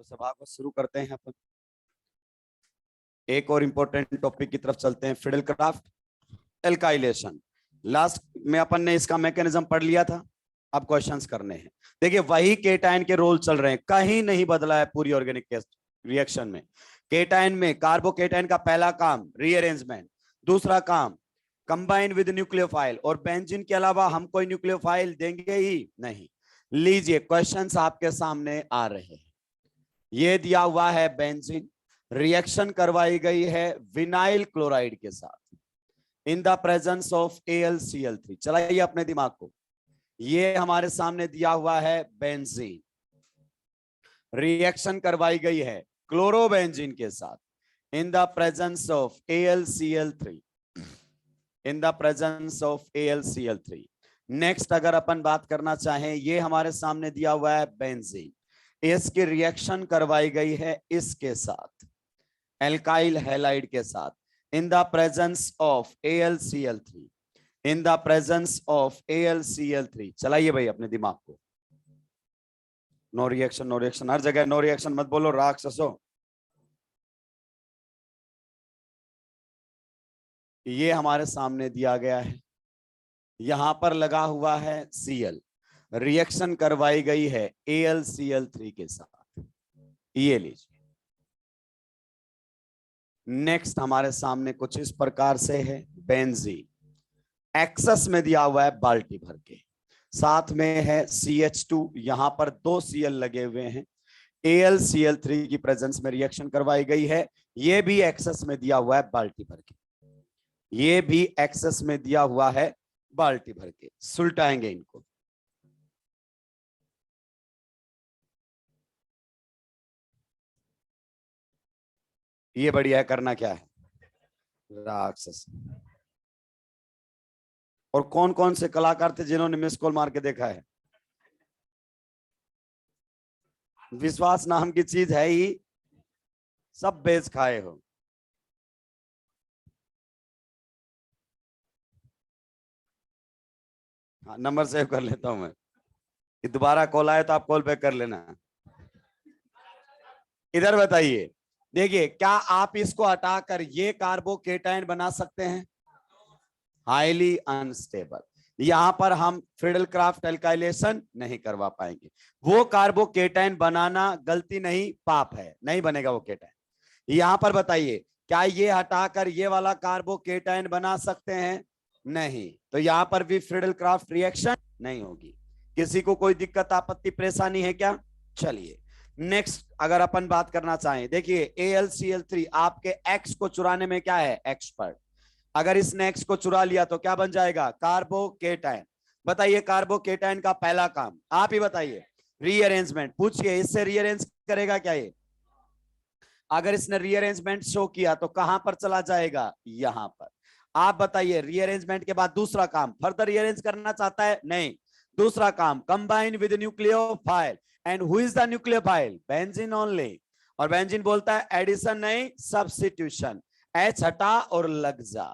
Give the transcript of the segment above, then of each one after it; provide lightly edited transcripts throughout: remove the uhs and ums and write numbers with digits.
तो सभा को शुरू करते हैं अपन। एक और इंपॉर्टेंट टॉपिक की तरफ चलते हैं, फिडेलक्राफ्ट एल्काइलेशन। लास्ट में अपन ने इसका मैकेनिज्म पढ़ लिया था, अब क्वेश्चंस करने हैं। देखिए वही केटायन के रोल चल रहे हैं, कहीं नहीं बदला है पूरी ऑर्गेनिक रिएक्शन में। केटायन में कार्बोकेटायन का पहला काम रीअरेंजमेंट, दूसरा काम कंबाइन विद न्यूक्लियोफाइल, और बेंजीन के अलावा हम कोई न्यूक्लियोफाइल देंगे ही नहीं। लीजिए क्वेश्चंस आपके सामने आ रहे हैं। ये दिया हुआ है बेंजीन, रिएक्शन करवाई गई है विनाइल क्लोराइड के साथ इन द प्रेजेंस ऑफ AlCl3। चलाइए अपने दिमाग को, ये हमारे सामने दिया हुआ है बेंजीन, रिएक्शन करवाई गई है क्लोरोबेंजीन के साथ इन the presence of AlCl3, in the presence of AlCl3। Next अगर अपन बात करना चाहें, ये हमारे सामने दिया हुआ है बेंजीन, इसकी रिएक्शन करवाई गई है इसके साथ एल्काइल हैलाइड के साथ इन the presence of AlCl3, in the presence of AlCl3। चलाइए भाई अपने दिमाग को। नो रिएक्शन, नो रिएक्शन, हर जगह नो रिएक्शन मत बोलो राक्षसो। ये हमारे सामने दिया गया है, यहां पर लगा हुआ है Cl, रिएक्शन करवाई गई है AlCl3 के साथ, ये लीजिए। नेक्स्ट हमारे सामने कुछ इस प्रकार से है बेंजीन, एक्सेस में दिया हुआ है बाल्टी भर के, साथ में है CH2, यहां पर 2 Cl लगे हुए हैं, AlCl3 की प्रेजेंस में रिएक्शन करवाई गई है, ये भी एक्सेस में दिया हुआ है बाल्टी भर के, ये भी एक्सेस में दिया हुआ है बाल्टी भर के। सुलटाएंगे इनको, ये बढ़िया है। करना क्या है, राक्षस। और कौन कौन से कलाकार थे जिन्होंने मिस कॉल मार के देखा है? विश्वास नाम की चीज है ही, सब बेच खाए हो। हाँ, नंबर सेव कर लेता हूं मैं, कि दोबारा कॉल आए तो आप कॉल बैक कर लेना। इधर बताइए, देखिए क्या आप इसको हटाकर ये कार्बोकेटायन बना सकते हैं? हाईली अनस्टेबल, यहां पर हम फिडेलक्राफ्ट एल्काइलेशन नहीं करवा पाएंगे। वो कार्बोकेटायन बनाना गलती नहीं, पाप है, नहीं बनेगा वो केटायन। यहां पर बताइए क्या ये हटाकर ये वाला कार्बोकेटायन बना सकते हैं? नहीं, तो यहां पर भी फिडेलक्राफ्ट रिएक्शन नहीं होगी। किसी को कोई दिक्कत आपत्ति परेशानी है क्या? चलिए नेक्स्ट अगर अपन बात करना चाहें, देखिए AlCl3 आपके X को चुराने में क्या है, एक्सपर्ट। अगर इसने X को चुरा लिया तो क्या बन जाएगा, कार्बोकेटायन। बताइए कार्बोकेटायन का पहला काम आप ही बताइए, रीअरेंजमेंट। पूछिए इससे रीअरेंज करेगा क्या ये? अगर इसने रीअरेंजमेंट शो किया तो कहां पर चला जाएगा, यहां पर। आप बताइए रीअरेंजमेंट के बाद दूसरा काम, फर्दर रीअरेंज करना चाहता है? नहीं, दूसरा काम combine with nucleophile, and who is the nucleophile, benzene only. और बेंजीन बोलता है एडिशन नहीं सब्स्टिट्यूशन, H हटा और लग जा,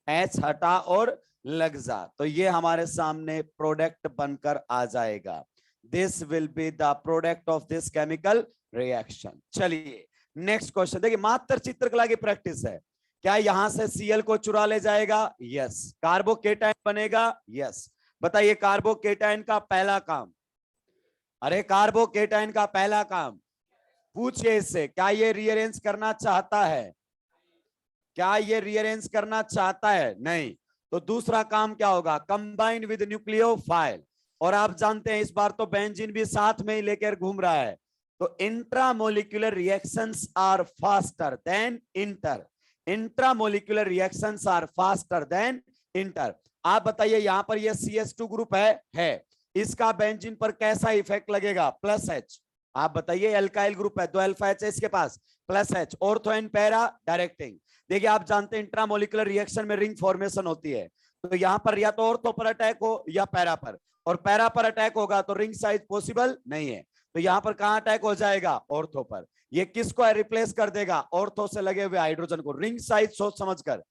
H हटा और लग जा, तो ये हमारे सामने प्रोडक्ट बनकर आ जाएगा। This will be the product of this chemical reaction. चलिए नेक्स्ट क्वेश्चन, देखिए मात्र चित्रकला की प्रैक्टिस है। क्या यहां से Cl को चुरा ले जाएगा? यस। कार्बोकेटायन बनेगा? यस। बताइए कार्बोकेटायन का पहला काम, अरे कार्बोकेटायन का पहला काम, पूछिए इससे क्या ये रीअरेंज करना चाहता है? क्या ये रीअरेंज करना चाहता है? नहीं, तो दूसरा काम क्या होगा, कंबाइन विद न्यूक्लियोफाइल। और आप जानते हैं इस बार तो बेंजीन भी साथ में ही लेकर घूम रहा है, तो intramolecular reactions are faster than inter, intramolecular reactions are faster than inter. आप बताइए यहां पर ये CH2 ग्रुप है, इसका बेंजीन पर कैसा इफेक्ट लगेगा, +H। आप बताइए एल्काइल ग्रुप है, 2 अल्फा H है इसके पास, +H, ortho and para directing. देखिए आप जानते हैं इंट्रामोलिकुलर रिएक्शन में रिंग फॉर्मेशन होती है, तो यहां पर या तो ऑर्थो पर अटैक हो या पैरा पर, और पैरा पर अटैक होगा तो रिंग साइज पॉसिबल नहीं है, तो यहां पर कहां अटैक हो जाएगा, ऑर्थो पर। ये किसको रिप्लेस कर देगा, ऑर्थो से लगे हुए हाइड्रोजन को। रिंग साइज सोच समझकर,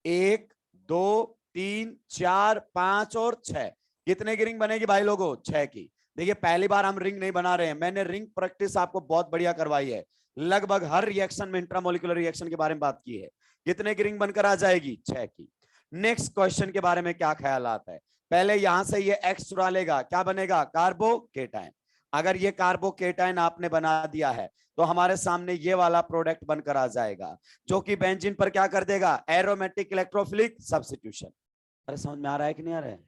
1 2 3 4 5 और 6, कितने की रिंग बनेगी भाई लोगों, 6 की। देखिए पहली बार हम रिंग नहीं बना रहे हैं, मैंने रिंग प्रैक्टिस आपको बहुत बढ़िया करवाई है, लगभग हर रिएक्शन में इंट्रामोलिकुलर रिएक्शन के बारे में बात की है। कितने की रिंग बनकर आ जाएगी? 6 की। नेक्स्ट क्वेश्चन के बारे में क्या ख्याल आता है? पहले यहां से ये X चुरा लेगा, क्या बनेगा? कार्बोकेटाइन। अगर ये कार्बोकेटाइन आपने बना दिया है तो हमारे सामने ये वाला प्रोडक्ट बनकर आ जाएगा, जो कि बेंजीन पर क्या कर देगा? Aromatic electrophilic substitution. अरे समझ में आ रहा है कि नहीं आ रहा है?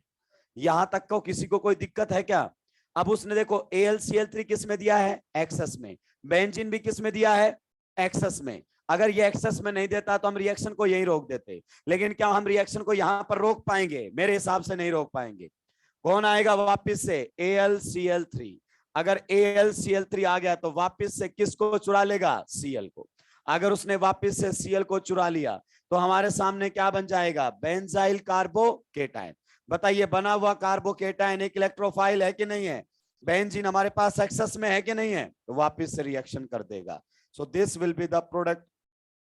यहां तक को किसी को कोई दिक्कत है क्या? अब उसने देखो AlCl3 किस में दिया है? एक्सेस में। बेंजीन भी किस में दिया है? एक्सेस में। अगर ये एक्सेस में नहीं देता तो हम रिएक्शन को यहीं रोक देते, लेकिन क्या हम रिएक्शन को यहां पर रोक पाएंगे? मेरे हिसाब से नहीं रोक पाएंगे। कौन आएगा वापस से? AlCl3। अगर AlCl3 आ गया तो वापस से किसको चुरा लेगा? Cl को। अगर उसने वापस से Cl को चुरा लिया तो हमारे सामने क्या बन जाएगा? Benzyl carbocation. बताइए बना हुआ कार्बोकेटाइन एक इलेक्ट्रोफाइल है कि नहीं है? बेंजीन हमारे पास एक्सेस में है कि नहीं है? तो वापस से रिएक्शन कर देगा। सो this will be the product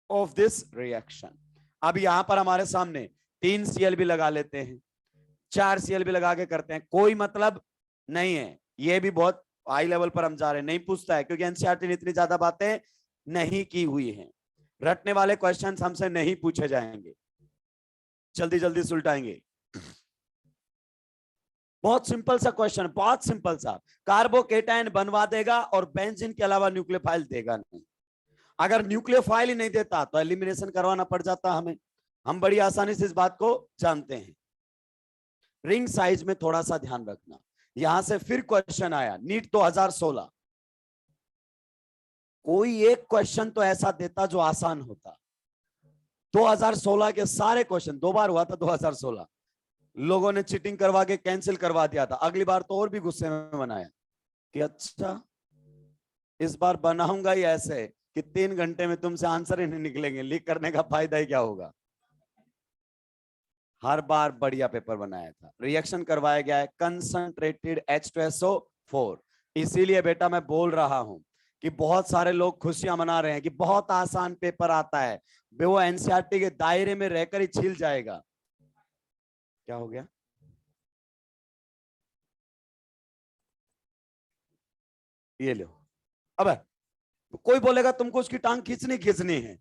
of this reaction. अब यहां पर हमारे सामने 3 Cl भी लगा लेते हैं, 4 Cl भी लगा के करते हैं, कोई मतलब नहीं है। ये भी बहुत हाई लेवल पर हम जा रहे हैं, नहीं पूछता है क्योंकि एनसीईआरटी ने इतनी ज्यादा बातें नहीं की हुई हैं। रटने वाले क्वेश्चंस हमसे नहीं पूछे जाएंगे, जल्दी जल्दी सुलटाएंगे। बहुत सिंपल सा क्वेश्चन, बहुत सिंपल सा। कार्बोकेटाइन बनवा देगा और बेंजीन के अलावा न्यूक्लियोफाइल देगा नहीं। अगर न्यूक्लियोफाइल ही नहीं देता तो एलिमिनेशन करवाना पड़ जाता हमें। हम बड़ी आसानी से इस बात को जानते हैं। रिंग साइज में थोड़ा सा ध्यान रखना। यहां से फिर क्वेश्चन आया नीट 2016। कोई एक क्वेश्चन तो ऐसा देता जो आसान होता। 2016 के सारे क्वेश्चन, 2 बार हुआ था 2016, लोगों ने चीटिंग करवा के कैंसिल करवा दिया था। अगली बार तो और भी गुस्से में बनाया कि अच्छा इस बार बनाऊंगा ही ऐसे कि 3 घंटे में तुमसे आंसर ही नहीं निकलेंगे, लीक करने का फायदा ही क्या होगा। हर बार बढ़िया पेपर बनाया था। रिएक्शन करवाया गया है कंसंट्रेटेड H2SO4। इसीलिए बेटा मैं बोल रहा हूं कि बहुत सारे लोग खुशियां मना रहे हैं कि बहुत आसान पेपर आता है, वो एनसीईआरटी के दायरे में रहकर ही छिल जाएगा। क्या हो गया? ये लो। अब कोई बोलेगा तुमको उसकी टांग खींचनी है,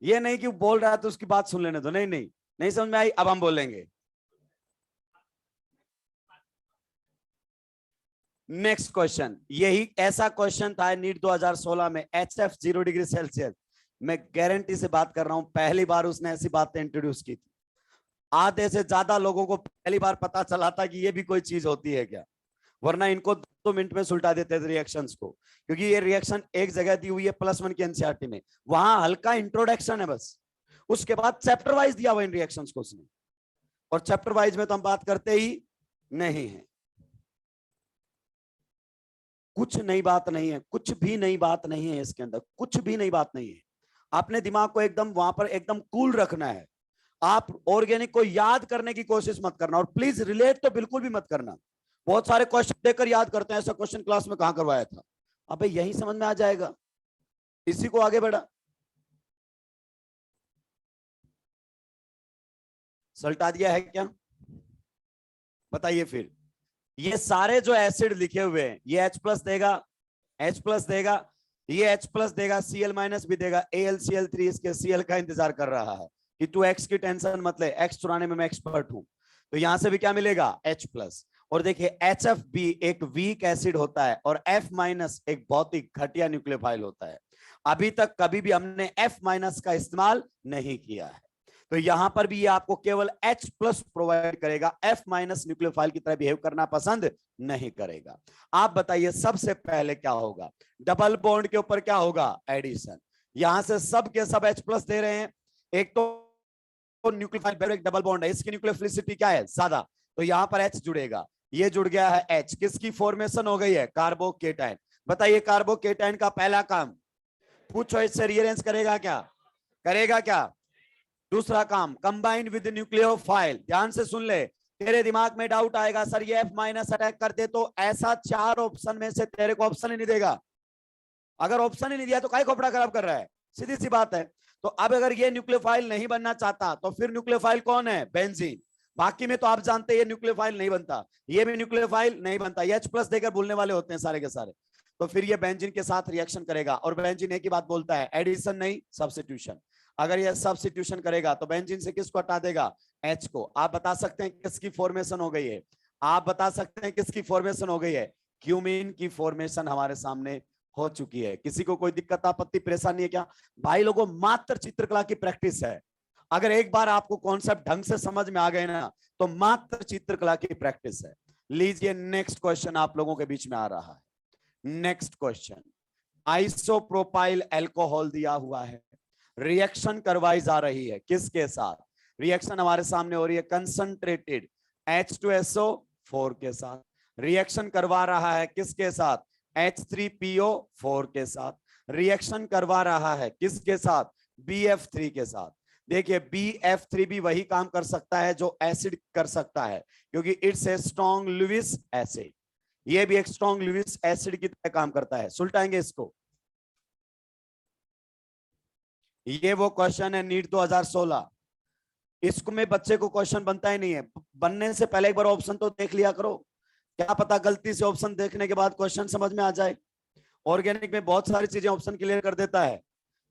ये नहीं कि बोल रहा है तो उसकी बात सुन लेने दो। नहीं नहीं नहीं समझ में आई? अब हम बोलेंगे। नेक्स्ट क्वेश्चन, यही ऐसा क्वेश्चन था नीट 2016 में, HF 0 डिग्री सेल्सियस। मैं गारंटी से बात कर रहा हूं पहली बार उसने ऐसी बातें इंट्रोड्यूस की थी। आधे से ज्यादा लोगों को पहली बार पता चला था कि ये भी कोई चीज होती है क्या, वरना इनको 2 मिनट में सुलटा देते थे रिएक्शंस को, क्योंकि ये रिएक्शन एक जगह दी हुई है +1 की एनसीईआरटी में, वहां हल्का इंट्रोडक्शन है बस, उसके बाद चैप्टर वाइज दिया हुआ इन रिएक्शंस को उसने, और चैप्टर वाइज में तो हम बात करते ही नहीं है। कुछ नई बात नहीं है, कुछ भी नई बात नहीं है इसके अंदर, कुछ भी नई बात नहीं है। आपने दिमाग को एकदम वहां पर एकदम कूल रखना है। आप ऑर्गेनिक को याद करने की कोशिश मत करना, और प्लीज रिलेट तो बिल्कुल भी मत करना। बहुत सारे क्वेश्चन देकर याद करते हैं, ऐसा क्वेश्चन क्लास में कहां करवाया था। अबे यही समझ में आ जाएगा, इसी को आगे बढ़ा। सल्टा दिया है क्या? बताइए फिर। ये सारे जो एसिड लिखे हुए हैं, ये H+ देगा, H+ देगा, ये H+ देगा, Cl- भी देगा, AlCl3 इसके Cl का इंतजार कर रहा है कि तू X की टेंशन मत ले, X चुराने में मैं एक्सपर्ट हूं। तो यहां से भी क्या मिलेगा? H+। और देखिए HF भी एक वीक एसिड होता है और F- एक बहुत ही घटिया न्यूक्लियोफाइल होता है। अभी तक कभी भी हमने F- का इस्तेमाल नहीं किया है, तो यहां पर भी ये आपको केवल H+ प्रोवाइड करेगा, F- न्यूक्लियोफाइल की तरह बिहेव करना पसंद नहीं करेगा। आप बताइए सबसे पहले क्या होगा? डबल बॉन्ड के ऊपर क्या होगा? एडिशन। यहां से सब के सब H+ दे रहे हैं, एक तो न्यूक्लियोफाइल एक डबल बॉन्ड है, इसकी न्यूक्लियोफिलिसिटी क्या है? ज्यादा, तो यहां पर H जुड़ेगा, ये जुड़ गया है H, किसकी फॉर्मेशन हो गई है? कार्बोकेटाइन। बताइए कार्बोकेटाइन का पहला काम, पूछो इससे रीअरेंज करेगा क्या? करेगा क्या? दूसरा काम कंबाइन विद न्यूक्लियोफाइल। ध्यान से सुन ले, तेरे दिमाग में डाउट आएगा सर ये F- अटैक कर दे तो, ऐसा 4 ऑप्शन में से तेरे को ऑप्शन ही नहीं देगा। अगर ऑप्शन ही नहीं दिया तो काहे खोपड़ा खराब कर रहा है? सीधी सी बात है। तो अब अगर ये न्यूक्लियोफाइल नहीं बनना चाहता तो फिर न्यूक्लियोफाइल कौन है? बेंजीन। बाकी में तो आप जानते हैं ये न्यूक्लियोफाइल नहीं बनता, ये भी न्यूक्लियोफाइल नहीं बनता, ये H+ देकर बोलने वाले होते हैं सारे के सारे। तो फिर ये बेंजीन के साथ रिएक्शन करेगा, और बेंजीन एक ही बात बोलता है, एडिशन नहीं सब्स्टिट्यूशन। अगर ये सब्स्टिट्यूशन करेगा तो बेंजीन से किसको हटा देगा, H को। आप बता सकते हैं किसकी फॉर्मेशन हो गई है, आप बता सकते हैं किसकी फॉर्मेशन हो गई है, क्यूमीन की फॉर्मेशन हमारे सामने हो चुकी है। किसी को कोई दिक्कत आपत्ति परेशानी है क्या? भाई लोगों, मात्र चित्रकला की प्रैक्टिस है। अगर एक बार आपको कॉन्सेप्ट ढंग से समझ में आ गए ना, तो मात्र चित्रकला की प्रैक्टिस है। लीजिए नेक्स्ट क्वेश्चन आप लोगों के बीच में आ रहा है। नेक्स्ट क्वेश्चन, आइसोप्रोपाइल अल्कोहल दिया हुआ है, रिएक्शन करवाई जा रही है किसके साथ? रिएक्शन हमारे सामने हो रही है कंसंट्रेटेड H2SO4 के साथ। रिएक्शन करवा रहा है किसके साथ? H3PO4 के साथ। रिएक्शन करवा रहा है किसके साथ? BF3 के साथ। देखिए BF3 भी वही काम कर सकता है जो एसिड कर सकता है, क्योंकि it's a strong Lewis acid. ये भी एक स्ट्रॉन्ग लुईस एसिड की तरह काम करता है। सुलटाएंगे इसको। ये वो क्वेश्चन है नीट 2016। इसको में बच्चे को क्वेश्चन बनता ही नहीं है, बनने से पहले एक बार ऑप्शन तो देख लिया करो, क्या पता गलती से ऑप्शन देखने के बाद क्वेश्चन समझ में आ जाए। ऑर्गेनिक में बहुत सारी चीजें ऑप्शन क्लियर कर देता है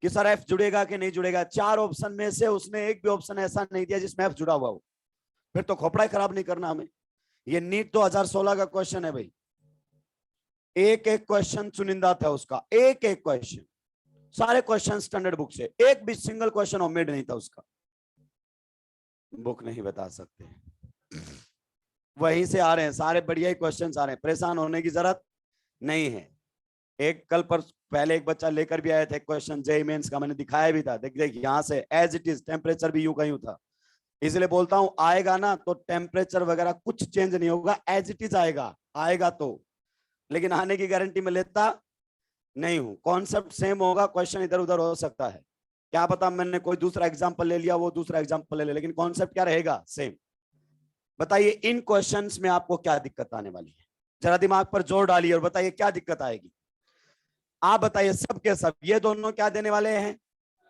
कि सर एफ जुड़ेगा कि नहीं जुड़ेगा। 4 ऑप्शन में से उसने एक भी ऑप्शन ऐसा नहीं दिया जिसमें एफ जुड़ा हुआ हो, फिर तो खोपड़ा ही खराब नहीं करना हमें। ये नीट 2016 का क्वेश्चन है भाई, एक एक क्वेश्चन चुनिंदा था उसका, एक एक क्वेश्चन, सारे क्वेश्चन स्टैंडर्ड बुक से, एक भी सिंगल क्वेश्चन ओमिट नहीं था उसका। बुक नहीं बता सकते, वहीं से आ रहे हैं सारे, बढ़िया ही क्वेश्चन आ रहे हैं, परेशान होने की जरूरत नहीं है। एक कल पर पहले एक बच्चा लेकर भी आया था क्वेश्चन जेईई मेंस का, मैंने दिखाया भी था। देख देख यहाँ से एज इट इज, टेम्परेचर भी यूं का यूं था। इसलिए बोलता हूं आएगा ना तो टेम्परेचर वगैरह कुछ चेंज नहीं होगा, एज इट इज आएगा, आएगा तो, लेकिन आने की गारंटी में लेता नहीं हूं। कॉन्सेप्ट सेम होगा, क्वेश्चन इधर उधर हो सकता है, क्या पता मैंने कोई दूसरा एग्जाम्पल ले लिया, वो दूसरा एग्जाम्पल ले लिया, लेकिन कॉन्सेप्ट क्या रहेगा, सेम। बताइए इन क्वेश्चंस में आपको क्या दिक्कत आने वाली है? जरा दिमाग पर जोर डालिए और बताइए क्या दिक्कत आएगी। आप बताइए सब के सब, ये दोनों क्या देने वाले हैं?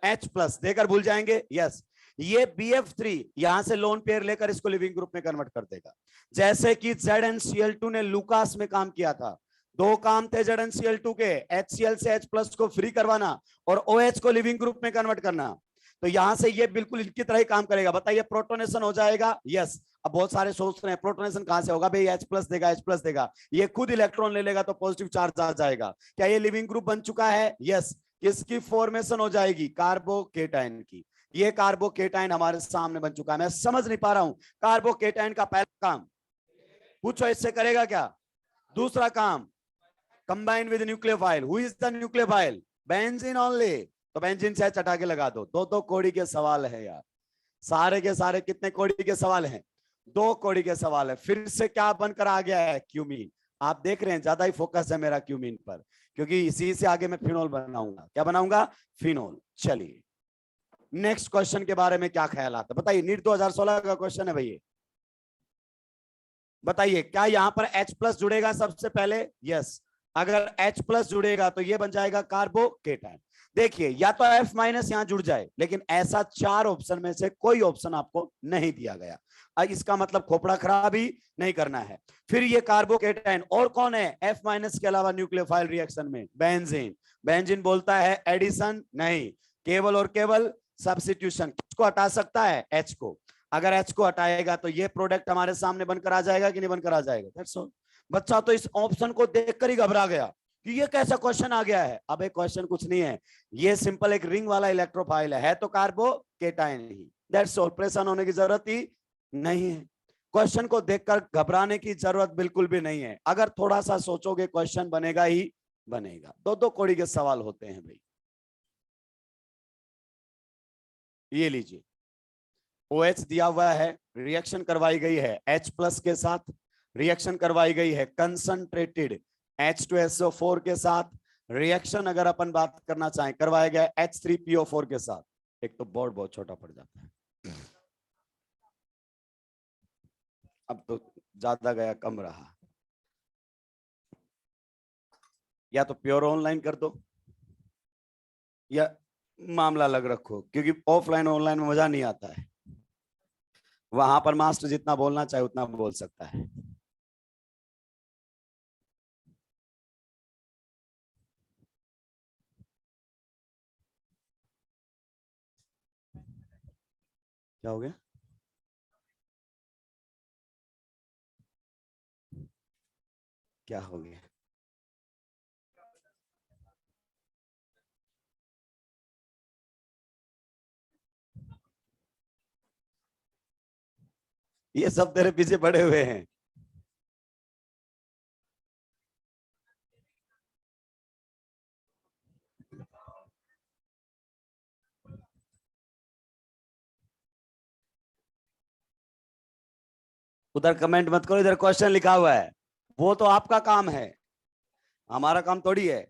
H+ देकर भूल जाएंगे, यस। ये BF3 यहां से लोन पेयर लेकर इसको लिविंग ग्रुप में कन्वर्ट कर देगा, जैसे कि ZnCl2 ने लुकास में काम किया था। 2 काम थे ZnCl2 के, HCl से H+ को फ्री करवाना और OH को लिविंग ग्रुप में कन्वर्ट करना। तो यहां से ये बिल्कुल इनकी तरह ही काम करेगा। बताइए प्रोटोनेशन हो जाएगा, यस। अब बहुत सारे सोच रहे हैं प्रोटोनेशन कहां से होगा भाई, H+ देगा, H+ देगा, ये खुद इलेक्ट्रॉन ले लेगा तो पॉजिटिव चार्ज आ जाएगा। क्या ये लिविंग ग्रुप बन चुका है? यस। किसकी फॉर्मेशन हो जाएगी? कार्बोकेटाइन की। ये कार्बोकेटाइन हमारे सामने बन चुका है। मैं समझ नहीं पा रहा हूं, कार्बोकेटाइन का पहला काम पूछो इससे करेगा क्या? दूसरा काम combine with nucleophile. Who is the nucleophile? Benzene only. तो बेंजीन से चटा के लगा दो। दो कौड़ी के सवाल है यार, सारे के सारे कितने कौड़ी के सवाल हैं? 2 कौड़ी के सवाल है। फिर से क्या बनकर आ गया है? क्यूमीन। आप देख रहे हैं ज्यादा ही फोकस है मेरा क्यूमीन पर, क्योंकि इसी से आगे मैं फिनोल बनाऊंगा। क्या बनाऊंगा? फिनोल। चलिए नेक्स्ट क्वेश्चन के बारे में क्या ख्याल आता है बताइए। नीट 2016 का क्वेश्चन है भैया, बताइए क्या यहां पर H+ जुड़ेगा सबसे पहले? यस। अगर H+ जुड़ेगा तो ये बन जाएगा कार्बोकेटाइन। देखिए या तो F- यहां जुड़ जाए, लेकिन ऐसा 4 ऑप्शन में से कोई ऑप्शन आपको नहीं दिया गया। इसका मतलब खोपड़ा खराब ही नहीं करना है। फिर ये कार्बोकेटाइन और कौन है F- के अलावा न्यूक्लियोफाइल रिएक्शन में? बेंजीन। बेंजीन बोलता है एडिशन नहीं, केवल और केवल सब्स्टिट्यूशन। किसको हटा सकता है? H को। अगर H को हटाएगा तो ये प्रोडक्ट हमारे सामने बनकर आ जाएगा कि नहीं बनकर आ जाएगा? That's all. बच्चा तो इस ऑप्शन को देखकर ही घबरा गया कि ये कैसा क्वेश्चन आ गया है। अब एक क्वेश्चन कुछ नहीं है, ये सिंपल एक रिंग वाला इलेक्ट्रोफाइल है तो कार्बोकेटाइन ही। That's all. परेशान होने की जरूरत ही नहीं है, क्वेश्चन को देखकर घबराने की जरूरत बिल्कुल भी नहीं है। अगर थोड़ा सा सोचोगे क्वेश्चन बनेगा ही बनेगा। 2 कौड़ी के सवाल होते हैं भाई। ये लीजिए OH दिया हुआ है, रिएक्शन करवाई गई है H+ के साथ, रिएक्शन करवाई गई है कंसंट्रेटेड H2SO4 के साथ, रिएक्शन अगर अपन बात करना चाहें करवाया गया H3PO4 के साथ। एक तो बोर्ड बहुत छोटा पड़ जाता है, अब तो ज्यादा गया कम रहा, या तो प्योर ऑनलाइन कर दो या मामला अलग रखो, क्योंकि ऑफलाइन ऑनलाइन में मजा नहीं आता है। वहां पर मास्टर जितना बोलना चाहे उतना बोल सकता है। क्या हो गया? क्या हो गया? ये सब तेरे पीछे पड़े हुए हैं। उधर कमेंट मत करो, इधर क्वेश्चन लिखा हुआ है। वो तो आपका काम है, हमारा काम थोड़ी है।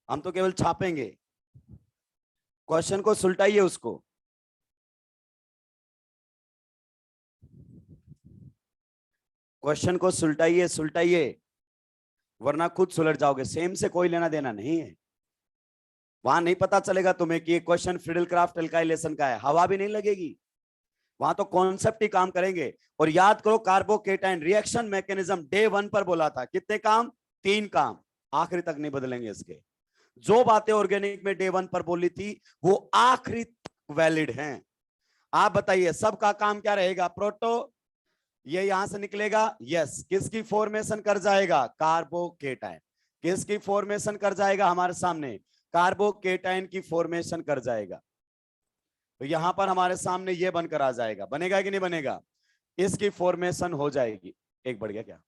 हम तो केवल छापेंगे। क्वेश्चन को सुलटाइए उसको। क्वेश्चन को सुलटाइए, सुलटाइए, वरना खुद सुलट जाओगे। सेम से कोई लेना देना नहीं है। वहां नहीं पता चलेगा तुम्हें कि ये क्वेश्चन फिडेलक्राफ्ट एल्काइलेशन का है, हवा भी नहीं लगेगी। वहां तो कॉन्सेप्ट ही काम करेंगे। और याद करो, कार्बोकेटाइन रिएक्शन मैकेनिज्म डे 1 पर बोला था। कितने काम? 3 काम। आखिरी तक नहीं बदलेंगे इसके। जो बातें ऑर्गेनिक में डे 1 पर बोली थी वो आखिरी तक वैलिड हैं। आप बताइए सबका काम क्या रहेगा? प्रोटो, ये यहां से निकलेगा, यस। किसकी फॉर्मेशन कर जाएगा? कार्बोकेटाइन। किसकी फॉर्मेशन कर जाएगा? हमारे सामने कार्बोकेटाइन की फॉर्मेशन कर जाएगा। तो यहां पर हमारे सामने ये बनकर आ जाएगा। बनेगा कि नहीं बनेगा? इसकी फॉर्मेशन हो जाएगी। एक बढ़ गया क्या?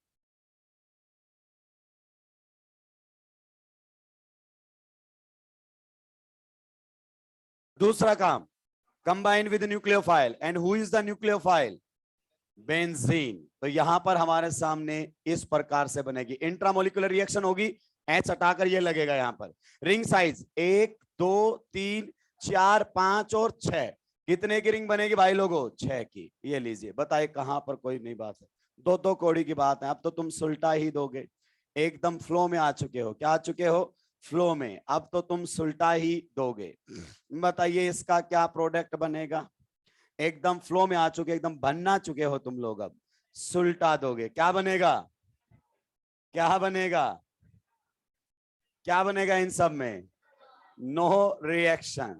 दूसरा काम, combine with nucleophile. And who is the nucleophile? Benzene. तो यहां पर हमारे सामने इस प्रकार से बनेगी, इंट्रामोलिकुलर रिएक्शन होगी। एच हटाकर ये लगेगा यहां पर। रिंग साइज 1 2 3 4 5 और 6। कितने की रिंग बनेगी भाई लोगों? 6 की। ये लीजिए, बताइए कहां पर कोई नई बात है? दो दो कौड़ी की बात है। अब तो तुम सुलटा ही दोगे। एकदम फ्लो में आ चुके हो। क्या आ चुके हो? फ्लो में। अब तो तुम सुलटा ही दोगे। बताइए इसका क्या प्रोडक्ट बनेगा? एकदम फ्लो में आ चुके, एकदम बनना चुके हो तुम लोग। अब सुलटा दोगे, क्या बनेगा? क्या बनेगा? क्या बनेगा इन सब में? No reaction.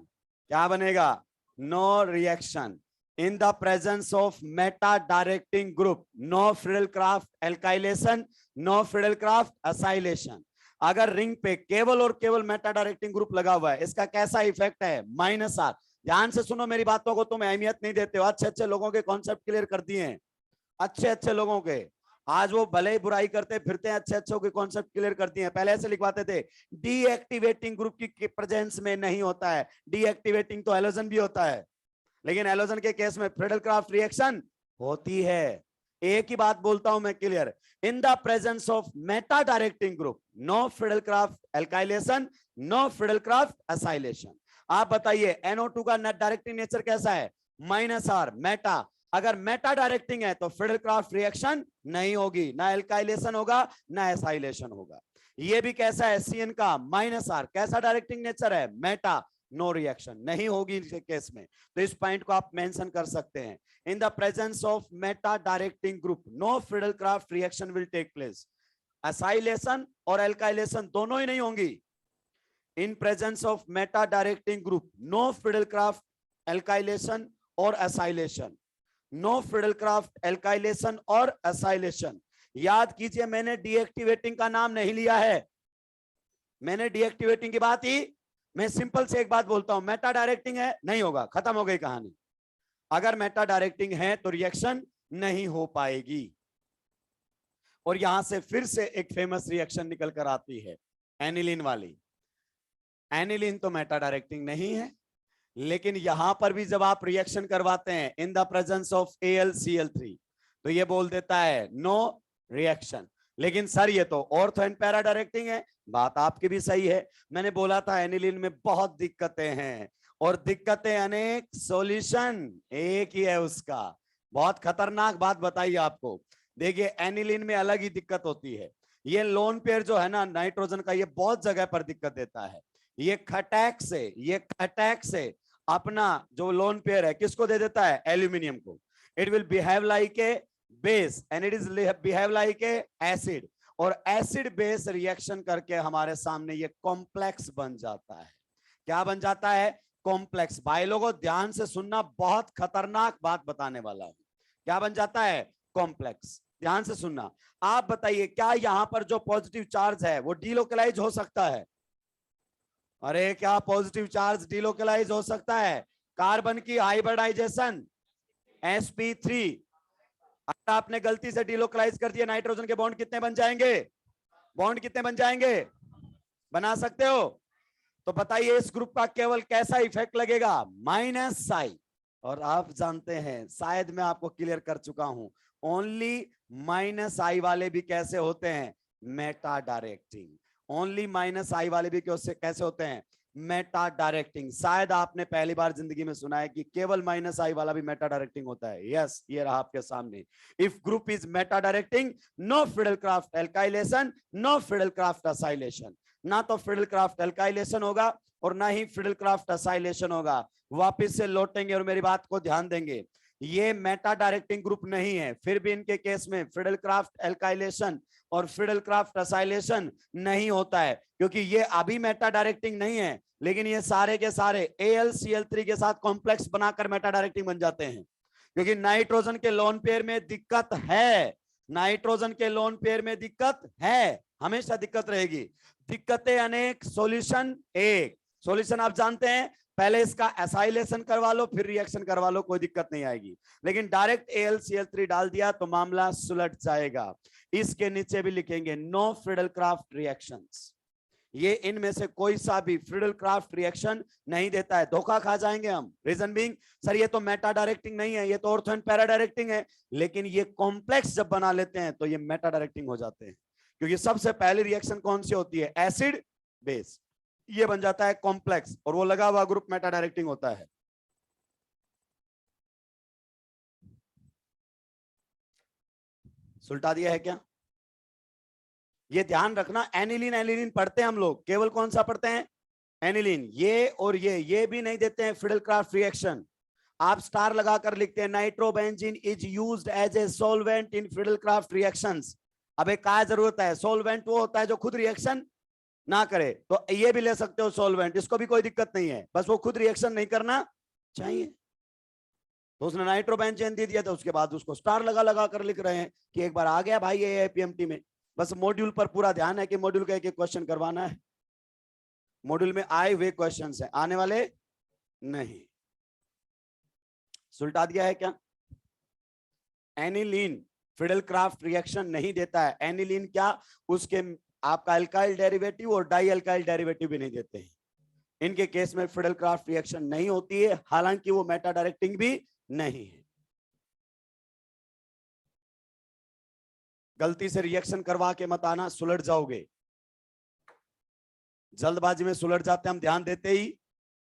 क्या बनेगा? No reaction. In the presence of meta directing group, no Friedel Crafts alkylation, no Friedel Crafts acylation. अगर रिंग पे केवल और केवल मेटा डायरेक्टिंग ग्रुप लगा हुआ है, इसका कैसा इफेक्ट है? -R। ध्यान से सुनो मेरी बातों को, तुम अहमियत नहीं देते हो। अच्छे अच्छे लोगों के कॉन्सेप्ट क्लियर कर दिए हैं, अच्छे अच्छे लोगों के। आज वो भले ही बुराई करते फिरते हैं, अच्छे अच्छों के कॉन्सेप्ट क्लियर करती हैं। पहले ऐसे लिखवाते थे, डीएक्टिवेटिंग ग्रुप की प्रेजेंस में नहीं होता है। डीएक्टिवेटिंग तो हैलोजन भी होता है, लेकिन हैलोजन के केस में फ्रेडलक्राफ्ट रिएक्शन होती है। एक ही बात बोलता हूं मैं clear, in the presence of meta directing group, no Friedel Crafts alkylation, no Friedel Crafts acylation. आप बताइए NO2 का नेट डायरेक्टिंग नेचर कैसा है? -R, Meta. अगर मेटा डायरेक्टिंग है तो फ्रेडलक्राफ्ट रिएक्शन नहीं होगी, ना एल्काइलेशन होगा ना एसाइलेशन होगा। ये भी कैसा है? CN का -R, कैसा डायरेक्टिंग नेचर है? मेटा, नो रिएक्शन नहीं होगी इस केस में। तो इस पॉइंट को आप मेंशन कर सकते हैं। In the presence of meta directing group, no Friedel Crafts reaction will take place. Acylation और एल्काइलेशन दोनों ही नहीं होंगी। In presence of meta directing group, no Friedel Crafts alkylation और असाइलेशन, नो फ्रेडलक्राफ्ट एल्काइलेशन और असाइलेशन। याद कीजिए, मैंने डीएक्टिवेटिंग का नाम नहीं लिया है। मैंने डीएक्टिवेटिंग की बात ही, मैं सिंपल से एक बात बोलता हूं, मेटा डायरेक्टिंग है, नहीं होगा, खत्म हो गई कहानी। अगर मेटा डायरेक्टिंग है तो रिएक्शन नहीं हो पाएगी। और यहां से फिर से एक फेमस रिएक्शन निकल कर आती है, एनिलीन वाली। एनिलीन तो मेटा डायरेक्टिंग नहीं है, लेकिन यहां पर भी जब आप रिएक्शन करवाते हैं in the presence of AlCl3, तो ये बोल देता है नो रिएक्शन। लेकिन सर ये तो ऑर्थो एंड पैरा डायरेक्टिंग है। बात आपकी भी सही है। मैंने बोला था एनिलीन में बहुत दिक्कतें हैं, और दिक्कतें अनेक, सॉल्यूशन एक ही है उसका। बहुत खतरनाक बात बताइए आपको। देखिए एनिलीन में अलग ही दिक्कत होती है। ये लोन पेयर जो है ना नाइट्रोजन का, ये बहुत जगह पर दिक्कत देता है। ये खटैक से अपना जो लोन पेयर है किसको दे देता है? एल्यूमिनियम को। It will behave like a base and it is behave like a acid. और एसिड बेस रिएक्शन करके हमारे सामने ये कॉम्प्लेक्स बन जाता है। क्या बन जाता है? कॉम्प्लेक्स। भाई लोगों ध्यान से सुनना, बहुत खतरनाक बात बताने वाला हूं। क्या बन जाता है? कॉम्प्लेक्स। ध्यान से सुनना। आप बताइए क्या यहां पर जो पॉजिटिव चार्ज है वो डीलोकलाइज हो सकता है? अरे क्या पॉजिटिव चार्ज डीलोकलाइज हो सकता है? कार्बन की हाइब्रिडाइजेशन sp3, अगर आपने गलती से डीलोकलाइज कर दिया, नाइट्रोजन के बॉन्ड कितने बन जाएंगे? बॉन्ड कितने बन जाएंगे? बना सकते हो? तो बताइए इस ग्रुप का केवल कैसा इफेक्ट लगेगा? -I। और आप जानते हैं, शायद मैं आपको क्लियर कर चुका हूं, ओनली -I वाले भी कैसे होते हैं? Meta directing. ओनली -I वाले भी कैसे होते हैं? Meta directing. शायद आपने पहली बार जिंदगी में सुना है कि केवल -I वाला भी मेटा डायरेक्टिंग होता है। यस, ये रहा आपके सामने। If group is meta directing, no Friedel Crafts alkylation, no Friedel Crafts acylation. ना तो फिडेलक्राफ्ट एल्काइलेशन होगा और ना ही फिडेलक्राफ्ट असाइलेशन होगा। वापस से लौटेंगे और मेरी बात को ध्यान देंगे। ये मेटा डायरेक्टिंग ग्रुप नहीं है, फिर भी इनके केस में फिडेलक्राफ्ट एल्काइलेशन और फिडेलक्राफ्ट असाइलेशन नहीं होता है, क्योंकि ये अभी मेटा डायरेक्टिंग नहीं है, लेकिन ये सारे के सारे AlCl3 के साथ कॉम्प्लेक्स बनाकर मेटा डायरेक्टिंग बन जाते हैं। क्योंकि नाइट्रोजन के लोन पेयर में दिक्कत है, नाइट्रोजन के लोन पेयर में दिक्कत है, हमेशा दिक्कत रहेगी। दिक्कतें अनेक, सॉल्यूशन एक। सॉल्यूशन आप जानते हैं, पहले इसका एसाइलेशन करवा लो फिर रिएक्शन करवा लो, कोई दिक्कत नहीं आएगी। लेकिन डायरेक्ट AlCl3 डाल दिया तो मामला सुलट जाएगा। इसके नीचे भी लिखेंगे नो फिडेलक्राफ्ट रिएक्शंस। ये इनमें से कोई सा भी फिडेलक्राफ्ट रिएक्शन नहीं देता है, धोखा खा जाएंगे हम। रीजन बीइंग, सर ये तो मेटा डायरेक्टिंग नहीं है, ये तो ऑर्थो एंड पैरा डायरेक्टिंग है। लेकिन ये कॉम्प्लेक्स जब बना लेते हैं तो ये मेटा डायरेक्टिंग हो जाते हैं, क्योंकि सबसे पहली रिएक्शन कौन सी होती है? Acid base. ये बन जाता है कॉम्प्लेक्स और वो लगा हुआ ग्रुप मेटा डायरेक्टिंग होता है। सुलटा दिया है क्या? ये ध्यान रखना, एनिलीन एनिलीन पढ़ते हैं हम लोग, केवल कौन सा पढ़ते हैं? एनिलीन। ये और ये भी नहीं देते हैं फिडेलक्राफ्ट रिएक्शन। आप स्टार लगाकर लिखते हैं nitrobenzene is used as a solvent in Friedel Crafts reactions. अबे क्या जरूरत है? सॉल्वेंट वो होता है जो खुद रिएक्शन ना करे, तो ये भी ले सकते हो सॉल्वेंट, इसको भी कोई दिक्कत नहीं है, बस वो खुद रिएक्शन नहीं करना चाहिए। तो उसने नाइट्रोबेंजीन दे दिया, तो उसके बाद उसको स्टार लगा कर लिख रहे हैं कि एक बार आ गया भाई ये APMT में। बस मॉड्यूल पर पूरा ध्यान है कि मॉड्यूल का एक एक क्वेश्चन करवाना है। मॉड्यूल में आए हुए क्वेश्चंस हैं, आने वाले नहीं। सुलटा दिया है क्या? एनिलीन फिडेलक्राफ्ट रिएक्शन नहीं देता है। एनिलीन क्या, उसके आपका अल्काइल डेरिवेटिव और डाई अल्काइल डेरिवेटिव भी नहीं देते हैं। इनके केस में फिडेलक्राफ्ट रिएक्शन नहीं होती है, हालांकि वो मेटा डायरेक्टिंग भी नहीं है। गलती से रिएक्शन करवा के मत आना, सुलट जाओगे। जल्दबाजी में सुलट जाते हम, ध्यान देते ही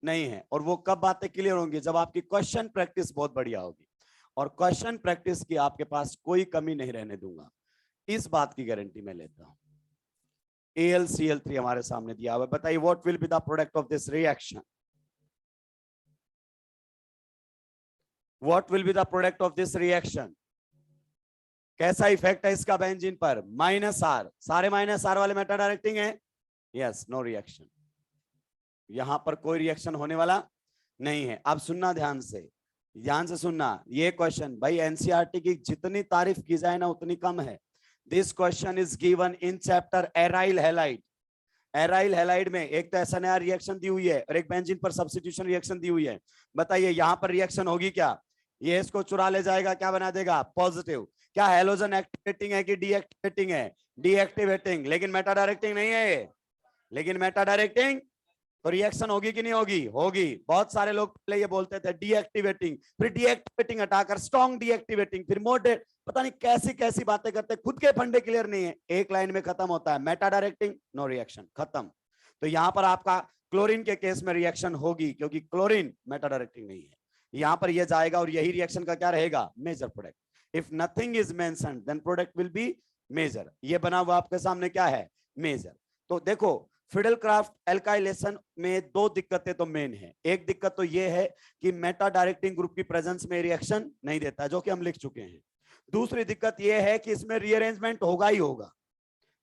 नहीं है। और वो कब बातें क्लियर होंगी? जब आपकी क्वेश्चन प्रैक्टिस बहुत बढ़िया होगी। और क्वेश्चन प्रैक्टिस की आपके पास कोई कमी नहीं रहने दूंगा, इस बात की गारंटी मैं लेता हूं। AlCl3 हमारे सामने दिया हुआ है, बताइए what will be the product of this reaction? What will be the product of this reaction? कैसा इफेक्ट है इसका बेंजीन पर? -R। सारे -R वाले मेटा डायरेक्टिंग है। Yes, no reaction. यहां पर कोई रिएक्शन होने वाला नहीं है। अब सुनना ध्यान से सुनना। ये क्वेश्चन भाई NCERT की जितनी तारीफ की जाए ना उतनी कम है। This question is given in chapter aryl halide. Aryl halide में एक तो SNAR रिएक्शन दी हुई है और एक बेंजीन पर सब्स्टिट्यूशन रिएक्शन दी हुई है। बताइए यहां पर रिएक्शन होगी क्या? ये इसको चुरा ले जाएगा, क्या बना देगा? पॉजिटिव। क्या हैलोजन एक्टिवेटिंग है कि डीएक्टिवेटिंग है? डीएक्टिवेटिंग। लेकिन मेटा डायरेक्टिंग नहीं है ये। लेकिन मेटा डायरेक्टिंग तो रिएक्शन होगी कि नहीं होगी? होगी। बहुत सारे लोग पहले ये बोलते थे डीएक्टिवेटिंग, फिर डीएक्टिवेटिंग हटाकर स्ट्रॉन्ग डीएक्टिवेटिंग, फिर मोडेट, पता नहीं कैसी कैसी बातें करते, खुद के फंडे क्लियर नहीं है। एक लाइन में खत्म होता है, मेटा डायरेक्टिंग नो रिएक्शन, खत्म। तो यहां पर आपका क्लोरीन के केस में रिएक्शन होगी, क्योंकि क्लोरीन मेटा डायरेक्टिंग नहीं है। यहां पर यह जाएगा और यही रिएक्शन का क्या रहेगा? Major product. If nothing is mentioned then product will be major. ये बना हुआ आपके सामने क्या है? मेजर। तो देखो फिडेल क्राफ्ट एल्काइलेशन में दो दिक्कतें तो मेन है। एक दिक्कत तो ये है कि मेटा डायरेक्टिंग ग्रुप की प्रेजेंस में रिएक्शन नहीं देता, जो कि हम लिख चुके हैं। दूसरी दिक्कत यह है कि इसमें रीअरेंजमेंट होगा ही होगा,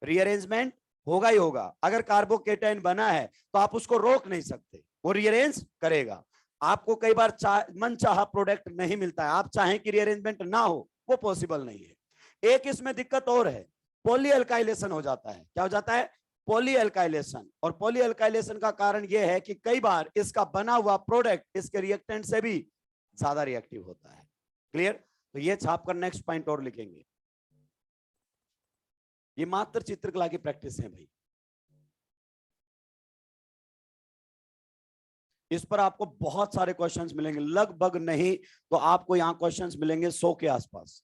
रीअरेंजमेंट होगा ही होगा। अगर कार्बोकेटाइन बना है तो आप उसको रोक नहीं सकते, वो रीअरेंज करेगा। आपको कई बार मन चाहा प्रोडक्ट नहीं मिलता है, आप चाहें कि रीअरेंजमेंट ना हो, वो पॉसिबल नहीं है। एक इसमें दिक्कत और है, पॉली एल्काइलेशन हो जाता है। क्या हो जाता है? Poly alkylation. और पॉली एल्काइलेशन का कारण यह है कि कई बार इसका बना हुआ प्रोडक्ट इसके रिएक्टेंट से भी ज्यादा रिएक्टिव होता है। क्लियर? तो ये छापकर नेक्स्ट पॉइंट और लिखेंगे। ये मात्र चित्रकला की प्रैक्टिस है भाई। इस पर आपको बहुत सारे क्वेश्चंस मिलेंगे, लगभग नहीं तो आपको यहां क्वेश्चंस मिलेंगे 100 के आसपास,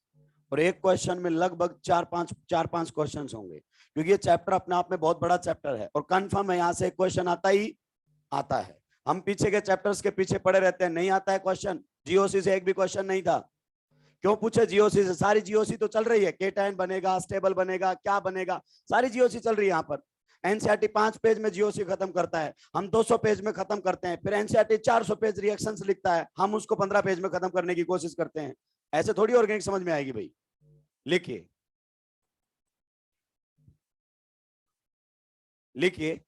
और एक क्वेश्चन में लगभग चार पांच क्वेश्चंस होंगे, क्योंकि ये चैप्टर अपने आप में बहुत बड़ा चैप्टर है। और कंफर्म है यहां से एक क्वेश्चन आता ही आता है। हम पीछे के चैप्टर्स के पीछे पड़े रहते हैं, नहीं आता है क्वेश्चन। जीओसी से एक भी क्वेश्चन नहीं था। क्यों पूछे? जीओसी से। सारी जीओसी तो चल रही है, केटाइन बनेगा, स्टेबल बनेगा, क्या बनेगा, सारी जीओसी चल रही है। यहाँ पर एनसीईआरटी 5 पेज में जीओसी खत्म करता है, हम 200 पेज में खत्म करते हैं। फिर एनसीईआरटी 400 पेज रिएक्शंस लिखता है, हम उसको 15 पेज में खत्म करने की कोशिश करते हैं। ऐसे थोड़ी ऑर्गेनिक समझ में आएगी भाई। लिखिए लिखिए,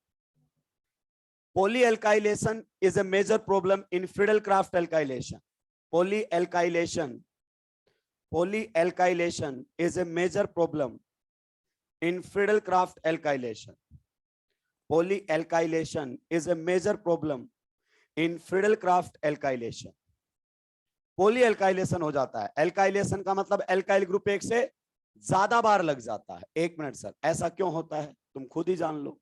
polyalkylation is a major problem in Friedel-Crafts alkylation. Polyalkylation is a major problem in Friedel-Crafts alkylation. Polyalkylation is a major problem in Friedel-Crafts alkylation. पोलीएल्काइलेशन हो जाता है। एल्काइलेशन का मतलब एल्काइल ग्रुप एक से ज्यादा बार लग जाता है। एक मिनट सर, ऐसा क्यों होता है तुम खुद ही जान लो।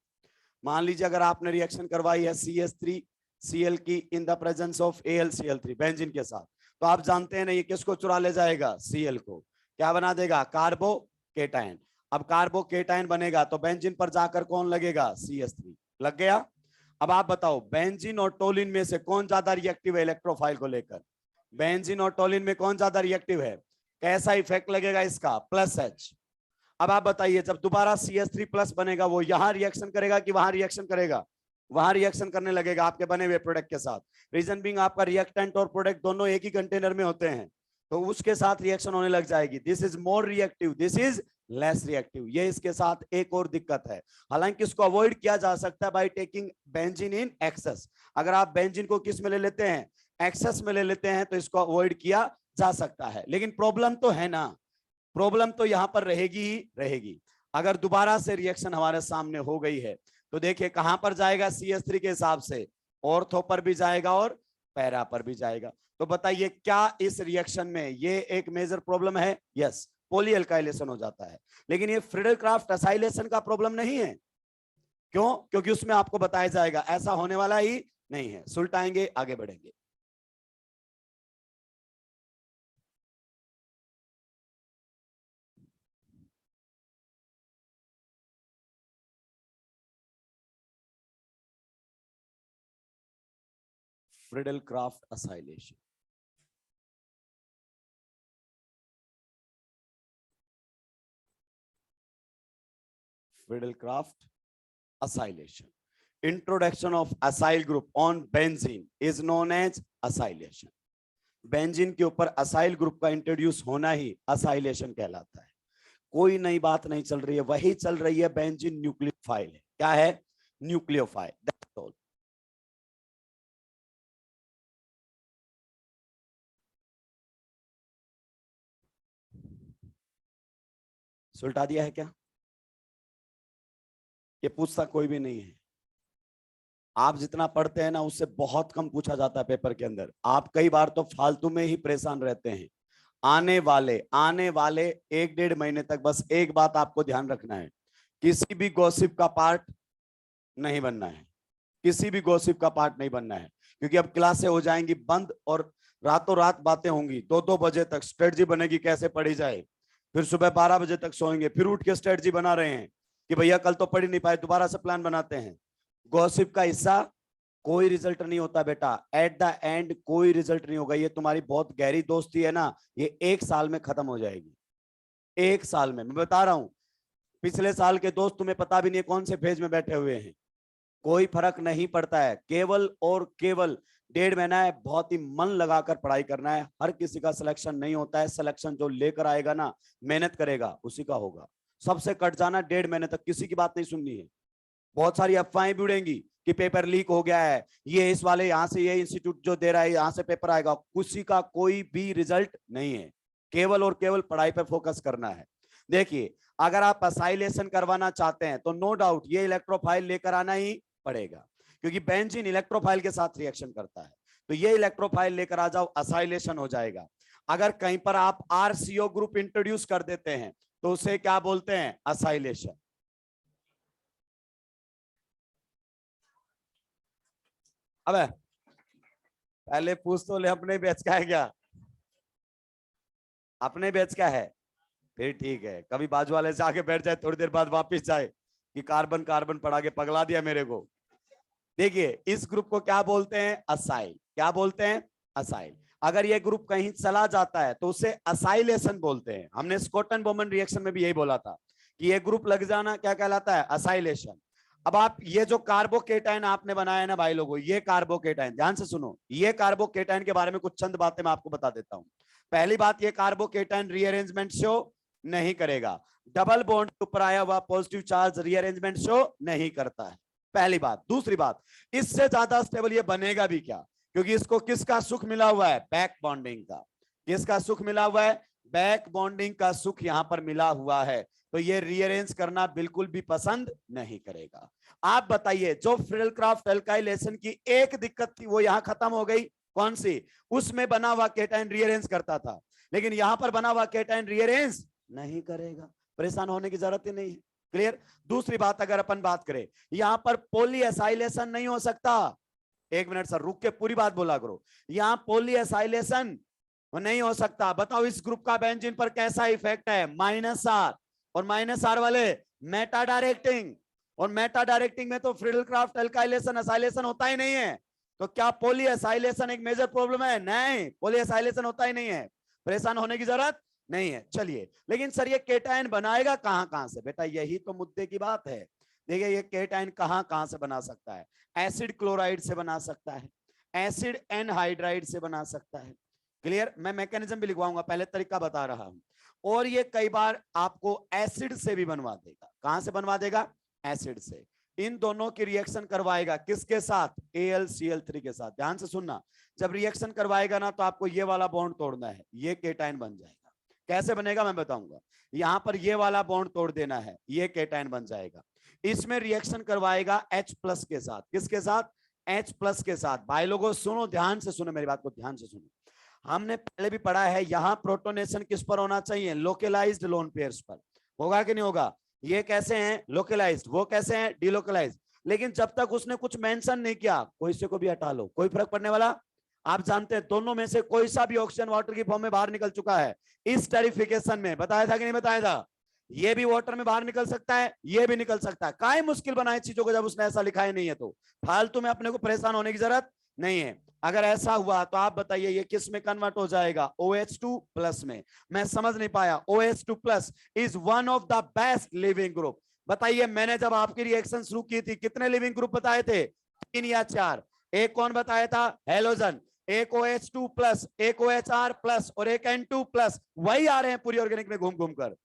मान लीजिए अगर आपने रिएक्शन करवाई है CH3Cl की इन the presence of AlCl3 benzene के साथ, तो आप जानते हैं ना ये किसको चुरा ले जाएगा? Cl को। क्या बना देगा? कार्बोकेटाइन। अब कार्बोकेटाइन बनेगा तो बेंजीन पर जाकर कौन लगेगा? CH3 लग गया। अब आप बताओ बेंजीन और टोलिन में से कौन ज्यादा रिएक्टिव है इलेक्ट्रोफाइल को लेकर? बेंजीन और टोलिन में कौन ज्यादा रिएक्टिव है? कैसा इफेक्ट लगेगा इसका? +H। अब आप बताइए जब दोबारा CH3+ बनेगा वो यहां रिएक्शन करेगा कि वहां रिएक्शन करेगा? वहां रिएक्शन करने लगेगा आपके बने हुए प्रोडक्ट के साथ। रीजन बीइंग आपका रिएक्टेंट और प्रोडक्ट दोनों एक ही कंटेनर में होते हैं, तो उसके साथ रिएक्शन होने लग जाएगी। This is more reactive, this is less reactive. ये इसके साथ एक और दिक्कत है। हालांकि इसको अवॉइड किया जा सकता है by taking benzene in excess. अगर आप बेंजीन को किस में ले लेते हैं? एक्सेस में ले लेते हैं, तो इसको अवॉइड किया जा सकता है। लेकिन प्रॉब्लम तो है ना, प्रॉब्लम तो यहां पर रहेगी ही रहेगी। अगर दोबारा से रिएक्शन हमारे सामने हो गई है तो देखिए कहां पर जाएगा? CH3 के हिसाब से ऑर्थो पर भी जाएगा और पैरा पर भी जाएगा। तो बताइए क्या इस रिएक्शन में ये एक मेजर प्रॉब्लम है? यस, पोलीएल्काइलेशन हो जाता है। लेकिन ये फ्रीडल-क्राफ्ट एसाइलेशन का प्रॉब्लम नहीं है। क्यों? क्योंकि उसमें आपको बताया जाएगा ऐसा होने वाला ही नहीं है। सुलटाएंगे, आगे बढ़ेंगे। Friedel-Crafts acylation. Friedel-Crafts acylation. Introduction of acyl group on benzene is known as acylation. Benzene के ऊपर असाइल ग्रुप का इंट्रोड्यूस होना ही असाइलेशन कहलाता है। कोई नई बात नहीं चल रही है, वही चल रही है। बेंजीन न्यूक्लियोफाइल है। क्या है? न्यूक्लियोफाइल। That's all. सुलटा दिया है क्या? ये पूछता कोई भी नहीं है। आप जितना पढ़ते हैं ना उससे बहुत कम पूछा जाता है पेपर के अंदर। आप कई बार तो फालतू में ही परेशान रहते हैं। आने वाले 1-1.5 महीने तक बस एक बात आपको ध्यान रखना है, किसी भी गॉसिप का पार्ट नहीं बनना है। किसी भी गॉसिप का पार्ट नहीं बनना है, क्योंकि अब क्लासें हो जाएंगी बंद और रातों रात बातें होंगी। 2-2 बजे तक स्ट्रेटजी बनेगी कैसे पढ़ी जाए, फिर सुबह 12 बजे तक सोएंगे, फिर उठ के स्ट्रेटजी बना रहे हैं कि भैया कल तो पढ़ ही नहीं पाए, दोबारा से प्लान बनाते हैं। गॉसिप का हिस्सा कोई रिजल्ट नहीं होता बेटा। एट द एंड कोई रिजल्ट नहीं होगा। ये तुम्हारी बहुत गहरी दोस्ती है ना, ये 1 साल में खत्म हो जाएगी। 1 साल में। मैं बता रहा हूं, पिछले साल के दोस्त तुम्हें पता भी नहीं है कौन से फेज में बैठे हुए हैं। कोई फर्क नहीं पड़ता है, केवल और केवल 1.5 महीना है, बहुत ही मन लगाकर पढ़ाई करना है। हर किसी का सिलेक्शन नहीं होता है, सिलेक्शन जो लेकर आएगा ना, मेहनत करेगा उसी का होगा। सबसे कट जाना 1.5 महीने तक, किसी की बात नहीं सुननी है। बहुत सारी अफवाहें भी उड़ेंगी कि पेपर लीक हो गया है, ये इस वाले यहाँ से, ये इंस्टीट्यूट जो दे रहा है यहाँ से पेपर आएगा, किसी का कोई भी रिजल्ट नहीं है। केवल और केवल पढ़ाई पर फोकस करना है। देखिए, अगर आप असाइलेशन करवाना चाहते हैं तो नो डाउट ये इलेक्ट्रोफाइल लेकर आना ही पड़ेगा, क्योंकि बेंजीन इलेक्ट्रोफाइल के साथ रिएक्शन करता है। तो ये इलेक्ट्रोफाइल लेकर आ जाओ, असाइलेशन हो जाएगा। अगर कहीं पर आप आरसीओ ग्रुप इंट्रोड्यूस कर देते हैं तो उसे क्या बोलते हैं? असाइलेशन। अबे पहले पूछ तो ले, अपने बैच का है क्या? अपने बैच का है, फिर ठीक है। कभी बाजू वाले से आके बैठ जाए, थोड़ी देर बाद वापस जाए कि कार्बन कार्बन पढ़ा के पगला दिया मेरे को। देखिए, इस ग्रुप को क्या बोलते हैं? असाइल। क्या बोलते हैं? असाइल। अगर ये ग्रुप कहीं चला जाता है तो उसे असाइलेशन बोलते हैं। हमने स्कॉटन बोमन रिएक्शन में भी यही बोला था कि ये ग्रुप लग जाना क्या कहलाता है? असाइलेशन। अब आप ये जो कार्बोकेटाइन आपने बनाया है ना भाई लोगों, ये कार्बोकेटाइन, ध्यान से सुनो, ये कार्बोकेटाइन के बारे में कुछ चंद बातें मैं आपको बता देता हूं। पहली बात, ये कार्बोकेटाइन रीअरेंजमेंट शो नहीं करेगा। डबल बॉन्ड के ऊपर आया हुआ पॉजिटिव चार्ज रीअरेंजमेंट शो नहीं करता है, पहली बात। दूसरी बात, इससे ज्यादा स्टेबल ये बनेगा भी क्या, क्योंकि इसको किसका सुख मिला हुआ है? बैक बॉन्डिंग का। किसका सुख मिला हुआ है? बैक बॉन्डिंग का सुख यहां पर मिला हुआ है। तो ये रीअरेंज करना बिल्कुल भी पसंद नहीं करेगा। आप बताइए, जो फ्रिडलक्राफ्ट एल्काइलेशन की एक दिक्कत थी वो यहां खत्म हो गई। कौन सी? उसमें बना हुआ केटाइन रीअरेंज करता था, लेकिन यहां पर बना हुआ केटाइन रीअरेंज नहीं करेगा। परेशान होने की जरूरत ही नहीं है। क्लियर? दूसरी बात, अगर अपन बात करें, यहां पर पॉलीएसाइलेशन नहीं हो सकता। एक मिनट सर, रुक के पूरी बात बोला करो। यहां पॉलीएसाइलेशन नहीं हो सकता। बताओ इस ग्रुप का बेंजीन पर कैसा इफेक्ट है? -R। और -R वाले मेटा डायरेक्टिंग, और मेटा डायरेक्टिंग में तो फ्रिडलक्राफ्ट एल्काइलेशन असाइलेशन होता ही नहीं है। तो क्या पॉलीएसाइलेशन एक मेजर प्रॉब्लम है? नहीं, पॉलीएसाइलेशन होता ही नहीं है। परेशान होने की जरूरत नहीं है। चलिए, लेकिन सर ये केटाइन बनाएगा कहां कहां से? बेटा यही तो मुद्दे की बात है। देखिए, ये केटाइन कहां कहां से बना सकता है? एसिड क्लोराइड से बना सकता है, एसिड एनहाइड्राइड से बना सकता है। क्लियर? मैं मैकेनिज्म भी लिखवाऊंगा, पहले तरीका बता रहा हूं। और ये कई बार आपको एसिड से भी बनवा देगा। कहां से बनवा देगा? एसिड से। इन दोनों की रिएक्शन करवाएगा किसके साथ? AlCl3 के साथ। ध्यान से सुनना, जब रिएक्शन करवाएगा ना तो आपको ये वाला बॉन्ड तोड़ना है, ये केटाइन बन जाएगा। कैसे बनेगा मैं बताऊंगा। यहां पर ये वाला बॉन्ड तोड़ देना है, ये केटाइन बन जाएगा। इसमें रिएक्शन करवाएगा H+ के साथ। किसके साथ? H+ के साथ। भाई लोगों सुनो, ध्यान से सुनो, मेरी बात को ध्यान से सुनो। हमने पहले भी पढ़ा है, यहां प्रोटोनेशन किस पर होना चाहिए? लोकलाइज्ड लोन पेयर्स पर। होगा कि नहीं होगा? ये कैसे हैं? लोकलाइज्ड। वो कैसे हैं? डिलोकलाइज्ड। लेकिन जब तक उसने कुछ मेंशन नहीं किया, कोई से को भी हटा लो, कोई फर्क पड़ने वाला। आप जानते हैं दोनों में से कोई सा भी ऑक्सीजन वाटर की फॉर्म में बाहर निकल चुका है इस टेरिफिकेशन में। बताया था कि नहीं बताया था? ये भी वाटर में बाहर निकल सकता है, ये भी निकल सकता है। काहे मुश्किल बनाए चीजों को जब उसने ऐसा लिखा ही नहीं है। तो फालतू में अपने को परेशान होने की जरूरत नहीं है। अगर ऐसा हुआ तो आप बताइए ये किस में कन्वर्ट हो जाएगा? OH2+ में। मैं समझ नहीं पाया। OH2+ is one of the best leaving group. बताइए, मैंने जब आपकी रिएक्शन शुरू की थी कितने लिविंग ग्रुप बताए थे? 3 या 4। एक कौन बताया था? हेलोजन। एक OH2+, एक OHR+, और एक N2+। वही आ रहे हैं पूरी ऑर्गेनिक में घूम घूम कर।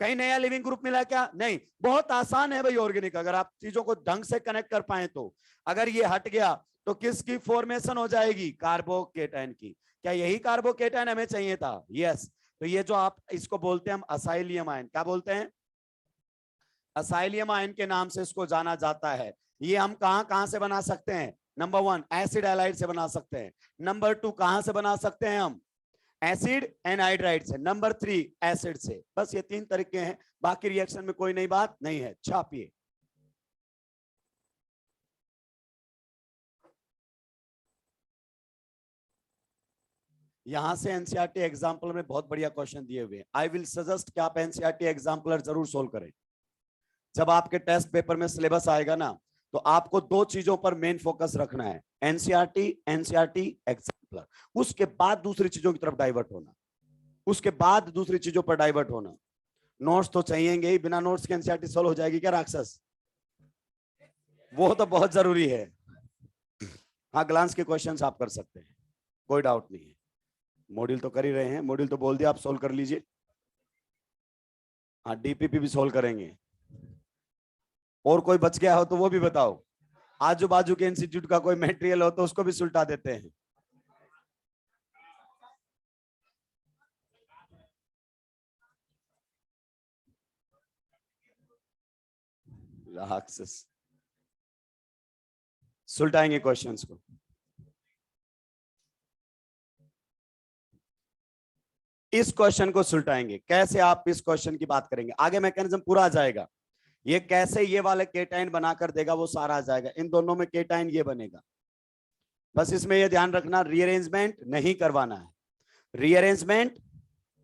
कहीं नया लिविंग ग्रुप मिला क्या? नहीं। बहुत आसान है भाई ऑर्गेनिक, अगर आप चीजों को ढंग से कनेक्ट कर पाए तो। अगर ये हट गया तो किसकी फॉर्मेशन हो जाएगी? कार्बोकेटाइन की। क्या यही कार्बोकेटाइन हमें चाहिए था? यस। तो ये जो आप इसको बोलते हैं हम असाइलियम आयन, क्या बोलते हैं? असाइलियम आयन के नाम से इसको जाना जाता है। ये हम कहां कहां से बना सकते हैं? नंबर 1 एसिड हैलाइड से बना सकते हैं। नंबर 2 कहां से बना सकते हैं हम? एसिड एनहाइड्राइड से। नंबर 3 एसिड से। बस ये 3 तरीके हैं, बाकी रिएक्शन में कोई नई बात नहीं है। छापिए। यहां से एनसीईआरटी एग्जाम्पल में बहुत बढ़िया क्वेश्चन दिए हुए हैं। आई विल सजेस्ट कि आप एनसीईआरटी एग्जाम्पलर जरूर सोल्व करें। जब आपके टेस्ट पेपर में सिलेबस आएगा ना तो आपको 2 चीजों पर मेन फोकस रखना है, एनसीईआरटी एग्जाम्पलर। उसके बाद दूसरी चीजों की तरफ डाइवर्ट होना, उसके बाद दूसरी चीजों पर डाइवर्ट होना। नोट्स तो चाहिए ही, बिना नोट्स के एनसीईआरटी सोल्व हो जाएगी क्या राक्षस? वो तो बहुत जरूरी है। हाँ, ग्लांस के क्वेश्चंस आप कर सकते हैं, कोई डाउट नहीं है। मॉड्यूल तो कर ही रहे हैं, मॉड्यूल तो बोल दिया, आप सोल्व कर लीजिए। हाँ, डीपीपी भी सोल्व करेंगे। और कोई बच गया हो तो वो भी बताओ। आजू बाजू के इंस्टीट्यूट का कोई मटेरियल हो तो उसको भी सुलटा देते हैं। राक्षस, सुलटाएंगे क्वेश्चंस को। इस क्वेश्चन को सुलटाएंगे कैसे, आप इस क्वेश्चन की बात करेंगे, आगे मैकेनिज्म पूरा आ जाएगा। ये कैसे ये वाले केटाइन बनाकर देगा वो सारा आ जाएगा। इन दोनों में केटाइन ये बनेगा, बस इसमें ये ध्यान रखना रीअरेंजमेंट नहीं करवाना है। रीअरेंजमेंट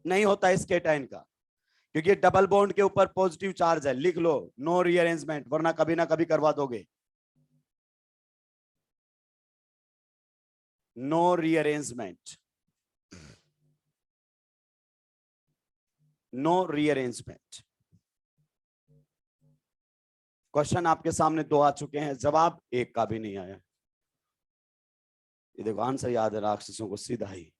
नहीं होता इस केटाइन का, क्योंकि डबल बॉन्ड के ऊपर पॉजिटिव चार्ज है। लिख लो नो रीअरेंजमेंट, वरना कभी ना कभी करवा दोगे। No rearrangement, no rearrangement. Question आपके सामने 2 आ चुके हैं, जवाब एक का भी नहीं आया। ये देखो आंसर याद है राक्षसों को सीधा ही।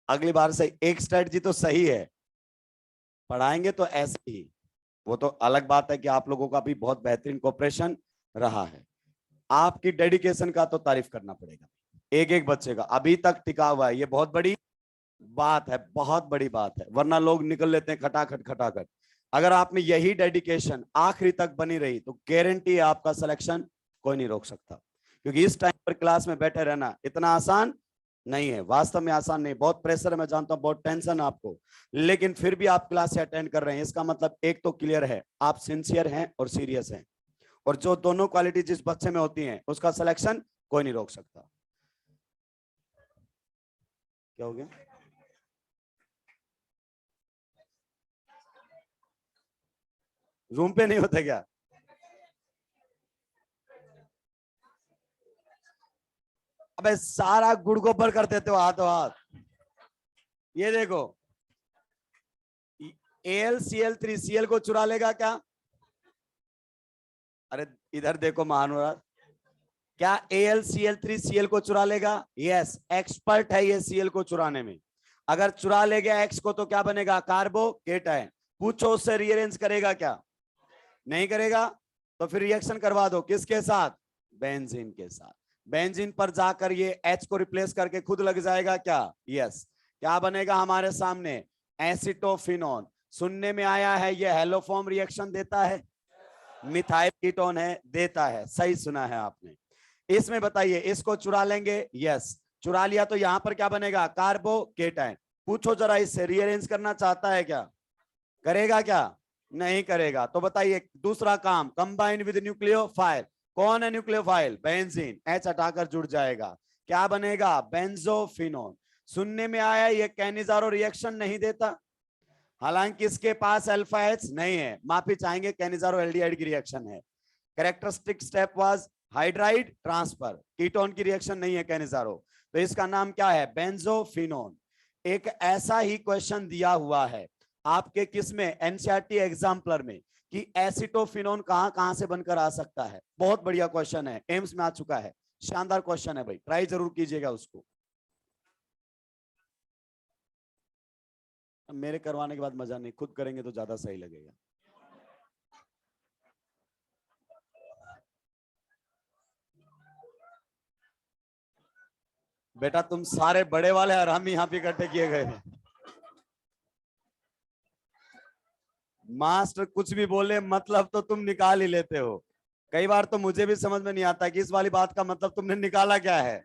अगली बार से एक स्ट्रेटजी तो सही है, पढ़ाएंगे तो ऐसे ही। वो तो अलग बात है कि आप लोगों का भी बहुत बेहतरीन कोऑपरेशन रहा है। आपकी डेडिकेशन का तो तारीफ करना पड़ेगा। एक एक बच्चे का अभी तक टिका हुआ है, ये बहुत बड़ी बात है, बहुत बड़ी बात है। वरना लोग निकल लेते हैं खटाखट खटाखट। अगर आप में यही डेडिकेशन आखिरी तक बनी रही तो गारंटी है आपका सिलेक्शन कोई नहीं रोक सकता। क्योंकि इस टाइम पर क्लास में बैठे रहना इतना आसान नहीं है, वास्तव में आसान नहीं। बहुत प्रेशर है, मैं जानता हूं, बहुत टेंशन आपको, लेकिन फिर भी आप क्लास से अटेंड कर रहे हैं। इसका मतलब एक तो क्लियर है, आप सिंसियर हैं और सीरियस हैं। और जो दोनों क्वालिटी जिस बच्चे में होती हैं उसका सिलेक्शन कोई नहीं रोक सकता। क्या हो गया? रूम पे नहीं होते क्या? अबे सारा गुड़ गोबर कर देते हो हाथों हाथ। ये देखो AlCl3Cl को चुरा लेगा क्या? अरे इधर देखो महानुराग, क्या AlCl3Cl को चुरा लेगा? यस, एक्सपर्ट है ये Cl को चुराने में। अगर चुरा ले गया X को तो क्या बनेगा? कार्बोकेटाइन। पूछो उससे रीअरेंज करेगा क्या? नहीं करेगा। तो फिर रिएक्शन करवा दो, किसके साथ? बेंजीन के साथ। बेंजीन पर जाकर ये H को रिप्लेस करके खुद लग जाएगा क्या? यस। क्या बनेगा हमारे सामने? एसिटोफिनोन। सुनने में आया है ये हेलोफॉर्म रिएक्शन देता है, मिथाइल कीटोन है, देता है। सही सुना है आपने। इसमें बताइए इसको चुरा लेंगे? यस। चुरा लिया तो यहां पर क्या बनेगा? कार्बोकेटाइन। पूछो जरा इससे रीअरेंज करना चाहता है क्या? करेगा क्या? नहीं करेगा। तो बताइए दूसरा काम, कंबाइन विद न्यूक्लियोफाइल। कौन है न्यूक्लियोफाइल? बेंजीन। H हटाकर जुड़ जाएगा, क्या बनेगा? बेंजोफिनोन। सुनने में आया ये कैनिजारो रिएक्शन नहीं देता, हालांकि इसके पास अल्फा H नहीं है। माफी चाहेंगे, कैनिजारो एल्डिहाइड की रिएक्शन है। Characteristic step was hydride transfer, ketone की रिएक्शन नहीं है कैनिजारो। तो इसका नाम क्या है? बेंजोफिनोन। एक ऐसा ही क्वेश्चन दिया हुआ है आपके किसमें? एनसीईआरटी एग्जाम्पलर में, कि एसिटोफिनोन कहां कहां से बनकर आ सकता है। बहुत बढ़िया क्वेश्चन है, एम्स में आ चुका है। शानदार क्वेश्चन है भाई, ट्राई जरूर कीजिएगा उसको। मेरे करवाने के बाद मजा नहीं, खुद करेंगे तो ज्यादा सही लगेगा। बेटा तुम सारे बड़े वाले हरामी यहाँ पे इकट्ठे किए गए हैं। मास्टर कुछ भी बोले मतलब तो तुम निकाल ही लेते हो। कई बार तो मुझे भी समझ में नहीं आता कि इस वाली बात का मतलब तुमने निकाला क्या है।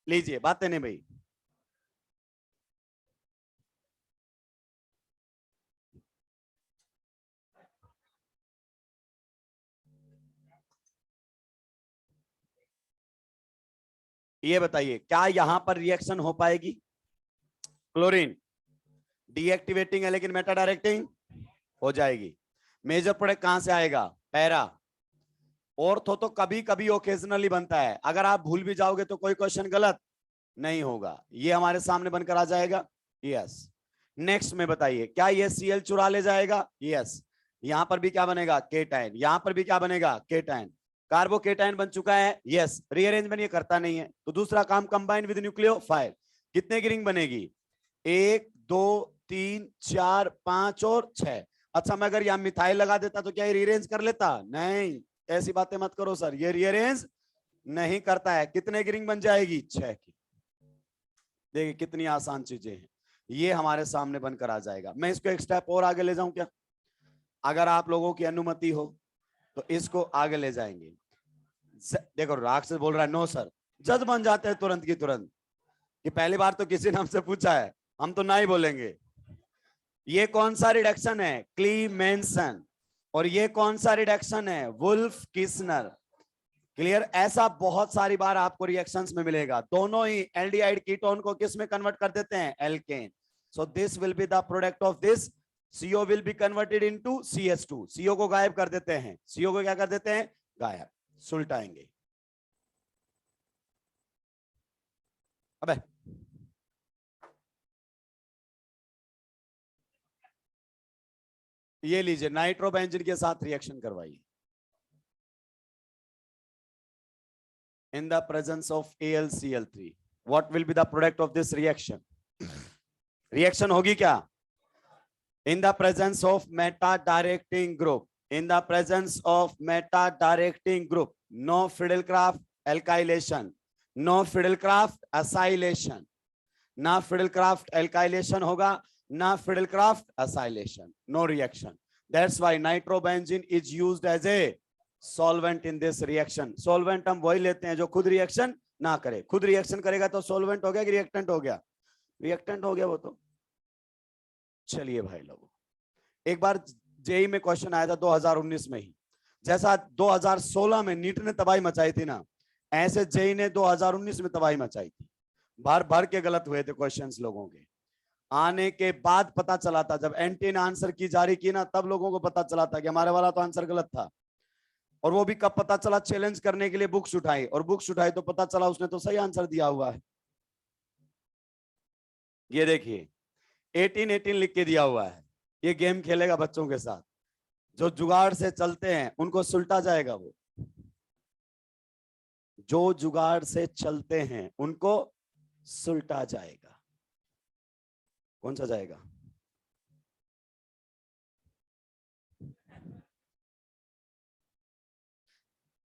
लीजिए बातें नहीं भाई। ये बताइए क्या यहां पर रिएक्शन हो पाएगी? क्लोरीन डीएक्टिवेटिंग है लेकिन मेटा डायरेक्टिंग हो जाएगी। मेजर प्रोडक्ट कहां से आएगा? पैरा। ऑर्थो तो कभी कभी ओकेजनली बनता है, अगर आप भूल भी जाओगे तो कोई क्वेश्चन गलत नहीं होगा। ये हमारे सामने बनकर आ जाएगा। यस। नेक्स्ट में बताइए, क्या ये Cl चुरा ले जाएगा? यस। यहां पर भी क्या बनेगा? केटायन। यहां पर भी क्या बनेगा? केटायन। कार्बोकेटायन बन चुका है। यस। रीअरेंजमेंट ये करता नहीं है, तो दूसरा काम, कंबाइन विद न्यूक्लियोफाइल। कितने की रिंग बनेगी? 1 2 3 4 5 और 6। अच्छा, मैं अगर यहाँ मिथाइल लगा देता तो क्या ये रीअरेंज कर लेता? नहीं, ऐसी बातें मत करो सर, ये रीअरेंज नहीं करता है। कितने की रिंग बन जाएगी? 6 की। देखिए कितनी आसान चीजें हैं, ये हमारे सामने बनकर आ जाएगा। मैं इसको एक स्टेप और आगे ले जाऊं क्या? अगर आप लोगों की अनुमति हो तो इसको आगे ले जाएंगे। देखो राक्षस बोल रहा है नो सर, जज बन जाते हैं तुरंत की तुरंत, कि पहली बार तो किसी ने हमसे पूछा है, हम तो ना ही बोलेंगे। ये कौन सा रिडक्शन है? क्लीमेंसन। और ये कौन सा रिडक्शन है? Wolff Kishner. क्लियर? ऐसा बहुत सारी बार आपको रिएक्शंस में मिलेगा। दोनों ही एल्डिहाइड कीटोन को किस में कन्वर्ट कर देते हैं? Alkane. So this will be the product of this. CO will be converted into CH2। CO को गायब कर देते हैं। CO को क्या कर देते हैं? गायब। सुलटाएंगे। अबे ये लीजिए, नाइट्रोबेंजीन के साथ रिएक्शन करवाइए। In the presence of AlCl3, what will be the product of this reaction? Reaction होगी क्या? In the presence of meta-directing group, in the presence of meta-directing group, no Friedel-Crafts alkylation, no Friedel-Crafts acylation, ना Friedel-Crafts alkylation होगा, ना Friedel-Crafts acylation, no reaction. That's why nitrobenzene is used as a solvent in this reaction. Solvent हम वही लेते हैं जो खुद reaction ना करे। खुद रिएक्शन करेगा तो solvent हो गया कि रिएक्टेंट हो गया? रिएक्टेंट हो गया वो तो। चलिए भाई लोगों, एक बार जेई में क्वेश्चन आया था 2019 में ही, जैसा 2016 में नीट ने तबाही मचाई थी ना, ऐसे जेई ने 2019 में तबाही मचाई थी। भर भर के गलत हुए थे क्वेश्चंस लोगों के। आने के बाद पता चला था, जब एनटी ने आंसर की जारी की ना, तब लोगों को पता चला था कि हमारे वाला तो आंसर गलत था। और वो भी कब पता चला? चैलेंज करने के लिए बुक्स उठाई, और बुक्स उठाई तो पता चला उसने तो सही आंसर दिया हुआ है। ये देखिए 18 लिख के दिया हुआ है। ये गेम खेलेगा बच्चों के साथ, जो जुगाड़ से चलते हैं उनको सुलटा जाएगा। वो जो जुगाड़ से चलते हैं उनको सुलटा जाएगा। कौन सा जाएगा?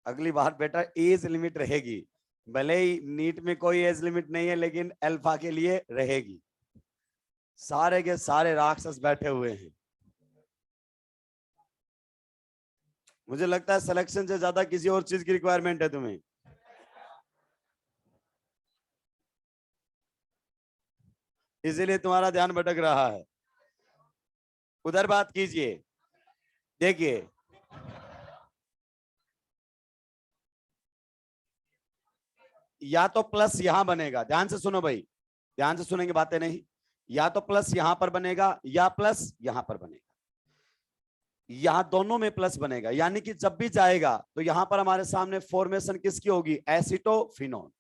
अगली बार बेटा एज लिमिट रहेगी, भले ही नीट में कोई एज लिमिट नहीं है, लेकिन अल्फा के लिए रहेगी। सारे के सारे राक्षस बैठे हुए हैं। मुझे लगता है सिलेक्शन से ज्यादा किसी और चीज की रिक्वायरमेंट है तुम्हें। इसीलिए तुम्हारा ध्यान भटक रहा है। उधर बात कीजिए। देखिए या तो प्लस यहां बनेगा, ध्यान से सुनो भाई, ध्यान से सुनेंगे बातें नहीं। या तो प्लस यहां पर बनेगा या प्लस यहां पर बनेगा। यहां दोनों में प्लस बनेगा, यानी कि जब भी जाएगा तो यहां पर हमारे सामने फॉर्मेशन किसकी होगी? एसिटोफिनोन।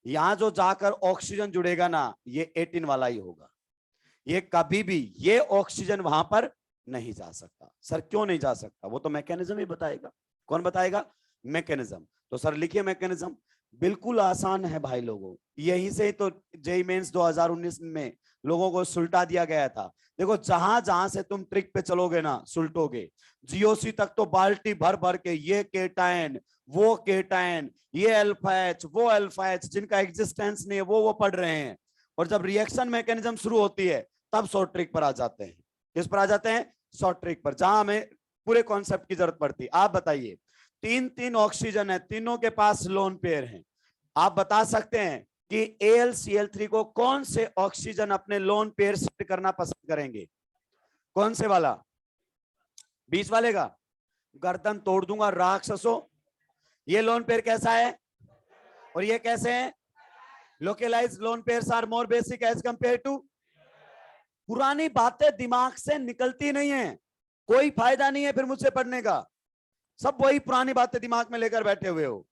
यहां जो जाकर ऑक्सीजन जुड़ेगा ना, ये 18 वाला ही होगा। ये कभी भी ये ऑक्सीजन वहां पर नहीं जा सकता। सर क्यों नहीं जा सकता? वो तो मैकेनिज्म ही बताएगा। कौन बताएगा? मैकेनिज्म। तो सर लिखिए मैकेनिज्म। बिल्कुल आसान है भाई लोगों, यहीं से तो जेईई मेंस 2019 में लोगों को सुलटा दिया गया था। देखो जहां जहां से तुम ट्रिक पे चलोगे ना, सुलटोगे। जीओसी तक तो बाल्टी भर भर के ये केटायन, वो केटायन, ये अल्फा एच, वो अल्फा एच, जिनका एग्जिस्टेंस नहीं है वो पढ़ रहे हैं। और जब रिएक्शन मैकेनिज्म शुरू होती है तब शॉर्ट ट्रिक पर आ जाते हैं। किस पर आ जाते हैं? शॉर्ट ट्रिक पर, जहां हमें पूरे कॉन्सेप्ट की जरूरत पड़ती है। आप बताइए, 3 ऑक्सीजन है, तीनों के पास लोन पेयर हैं। आप बता सकते हैं कि AlCl3 को कौन से ऑक्सीजन अपने लोन पेयर सेट करना पसंद करेंगे? कौन से वाला? बीच वाले का? गर्दन तोड़ दूंगा राक्षसों। ये लोन पेयर कैसा है और ये कैसे है? Localised lone pairs are more basic as compare to. पुरानी बातें दिमाग से निकलती नहीं है, कोई फायदा नहीं है फिर मुझसे पढ़ने का। सब वही पुरानी बातें दिमाग में लेकर बैठे हुए हो।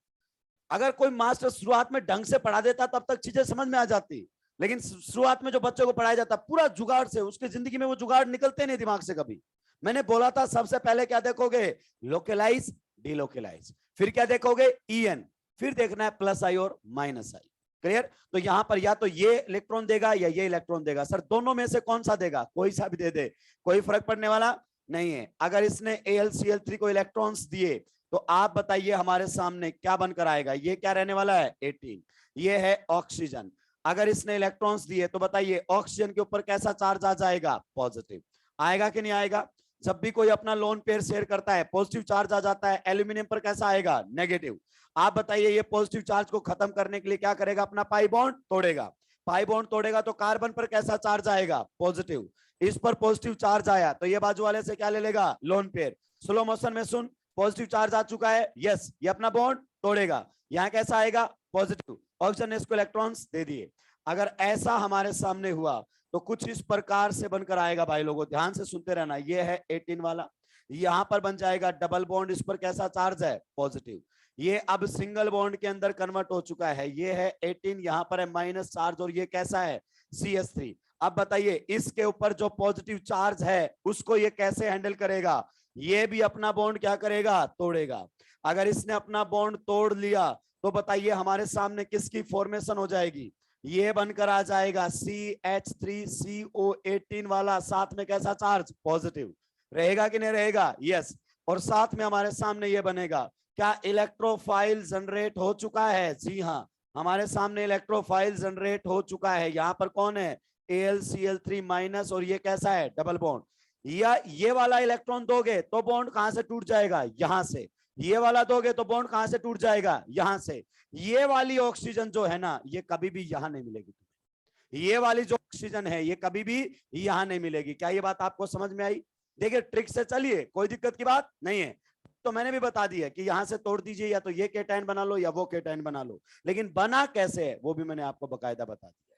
अगर कोई मास्टर शुरुआत में ढंग से पढ़ा देता तब तक चीजें समझ में आ जाती। लेकिन शुरुआत में जो बच्चों को पढ़ाया जाता पूरा जुगाड़ से, उसकी जिंदगी में वो जुगाड़ निकलते नहीं दिमाग से कभी। मैंने बोला था सबसे पहले क्या देखोगे, लोकेलाइज डिलोकेलाइज, फिर क्या देखोगे ईएन, फिर देखना है प्लस आई और माइनस आई। क्लियर? तो यहां पर या तो ये इलेक्ट्रॉन देगा या ये इलेक्ट्रॉन देगा। सर दोनों में से कौन सा देगा? कोई सा भी दे दे, कोई फर्क पड़ने वाला नहीं है। अगर इसने AlCl3 को इलेक्ट्रॉन्स दिए तो आप बताइए हमारे सामने क्या बनकर आएगा? ये क्या रहने वाला है? 18। ये है ऑक्सीजन। अगर इसने इलेक्ट्रॉन्स दिए तो बताइए ऑक्सीजन के ऊपर कैसा चार्ज आ जाएगा? पॉजिटिव। आएगा कि नहीं आएगा? जब भी कोई अपना लोन पेयर शेयर करता है पॉजिटिव चार्ज आ जाता है, एल्यूमिनियम पर कैसा आएगा? नेगेटिव। आप बताइए ये पॉजिटिव चार्ज को खत्म करने के लिए क्या करेगा? अपना पाई बॉन्ड तोड़ेगा। पाई बॉन्ड तोड़ेगा तो कार्बन पर कैसा चार्ज आएगा? पॉजिटिव। इस पर पॉजिटिव चार्ज आया तो ये बाजू वाले से क्या ले लेगा? Lone pair. स्लो मोशन में सुन, पॉजिटिव चार्ज आ चुका है, यस, ये अपना बॉन्ड तोड़ेगा। यहां कैसा आएगा? पॉजिटिव। ऑक्सीजन ने इसको इलेक्ट्रॉन्स दे दिए। अगर ऐसा हमारे सामने हुआ तो कुछ इस प्रकार से बनकर आएगा। भाई लोगों ध्यान से सुनते रहना। ये है 18 वाला, यहां पर बन जाएगा डबल बॉन्ड, इस पर कैसा चार्ज है? पॉजिटिव। ये अब सिंगल बॉन्ड के अंदर कन्वर्ट हो चुका है। ये है 18, यहां पर है माइनस चार्ज और ये कैसा है? CH3। अब बताइए इसके ऊपर जो पॉजिटिव चार्ज है उसको ये कैसे हैंडल करेगा? ये भी अपना बॉन्ड क्या करेगा? तोड़ेगा। अगर इसने अपना बॉन्ड तोड़ लिया तो बताइए हमारे सामने किसकी फॉर्मेशन हो जाएगी? ये बनकर आ जाएगा CH3CO18 वाला, साथ में कैसा चार्ज? पॉजिटिव। रहेगा कि नहीं रहेगा? यस। और साथ में हमारे सामने ये बनेगा। क्या इलेक्ट्रोफाइल जनरेट हो चुका है? जी हाँ, हमारे सामने इलेक्ट्रोफाइल जनरेट हो चुका है। यहाँ पर कौन है? AlCl3 माइनस, और ये कैसा है? Double bond. या ये वाला इलेक्ट्रॉन दोगे तो बॉन्ड कहां से टूट जाएगा? यहां से। ये वाला दोगे तो बॉन्ड कहां से टूट जाएगा? यहां से। ये वाली ऑक्सीजन जो है ना, ये कभी भी यहां नहीं मिलेगी तुम्हें। ये वाली जो ऑक्सीजन है ये कभी भी यहां नहीं मिलेगी। क्या ये बात आपको समझ में आई? देखिए ट्रिक से चलिए, कोई दिक्कत की बात नहीं है। तो मैंने भी बता दिया कि यहां से तोड़ दीजिए, या तो ये केटाइन बना लो या वो केटाइन बना लो, लेकिन बना कैसे है वो भी मैंने आपको बकायदा बता दिया है।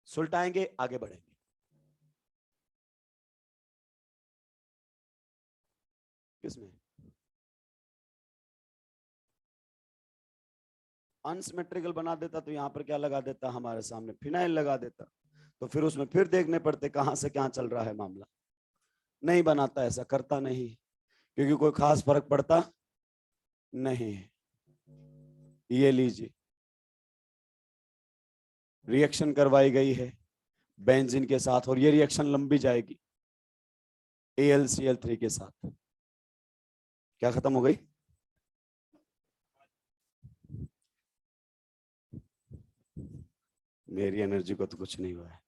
सुलटाएंगे, आगे बढ़ेंगे। किसमें? अनसिमेट्रिकल बना देता तो यहां पर क्या लगा देता? हमारे सामने फिनाइल लगा देता, तो फिर उसमें फिर देखने पड़ते कहां से क्या चल रहा है मामला। नहीं बनाता, ऐसा करता नहीं, क्योंकि कोई खास फर्क पड़ता नहीं। ये लीजिए, रिएक्शन करवाई गई है बेंजीन के साथ, और ये रिएक्शन लंबी जाएगी AlCl3 के साथ। क्या खत्म हो गई? मेरी एनर्जी को तो कुछ नहीं हुआ है।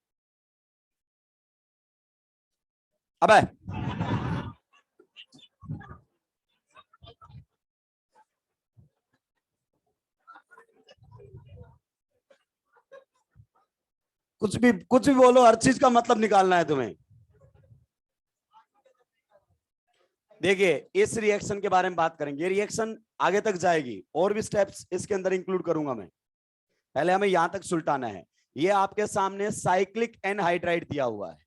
अबे कुछ भी बोलो, हर चीज का मतलब निकालना है तुम्हें। देखिए इस रिएक्शन के बारे में बात करेंगे। ये रिएक्शन आगे तक जाएगी, और भी स्टेप्स इसके अंदर इंक्लूड करूंगा मैं। पहले हमें यहां तक सुलटाना है। ये आपके सामने साइक्लिक एनहाइड्राइड दिया हुआ है।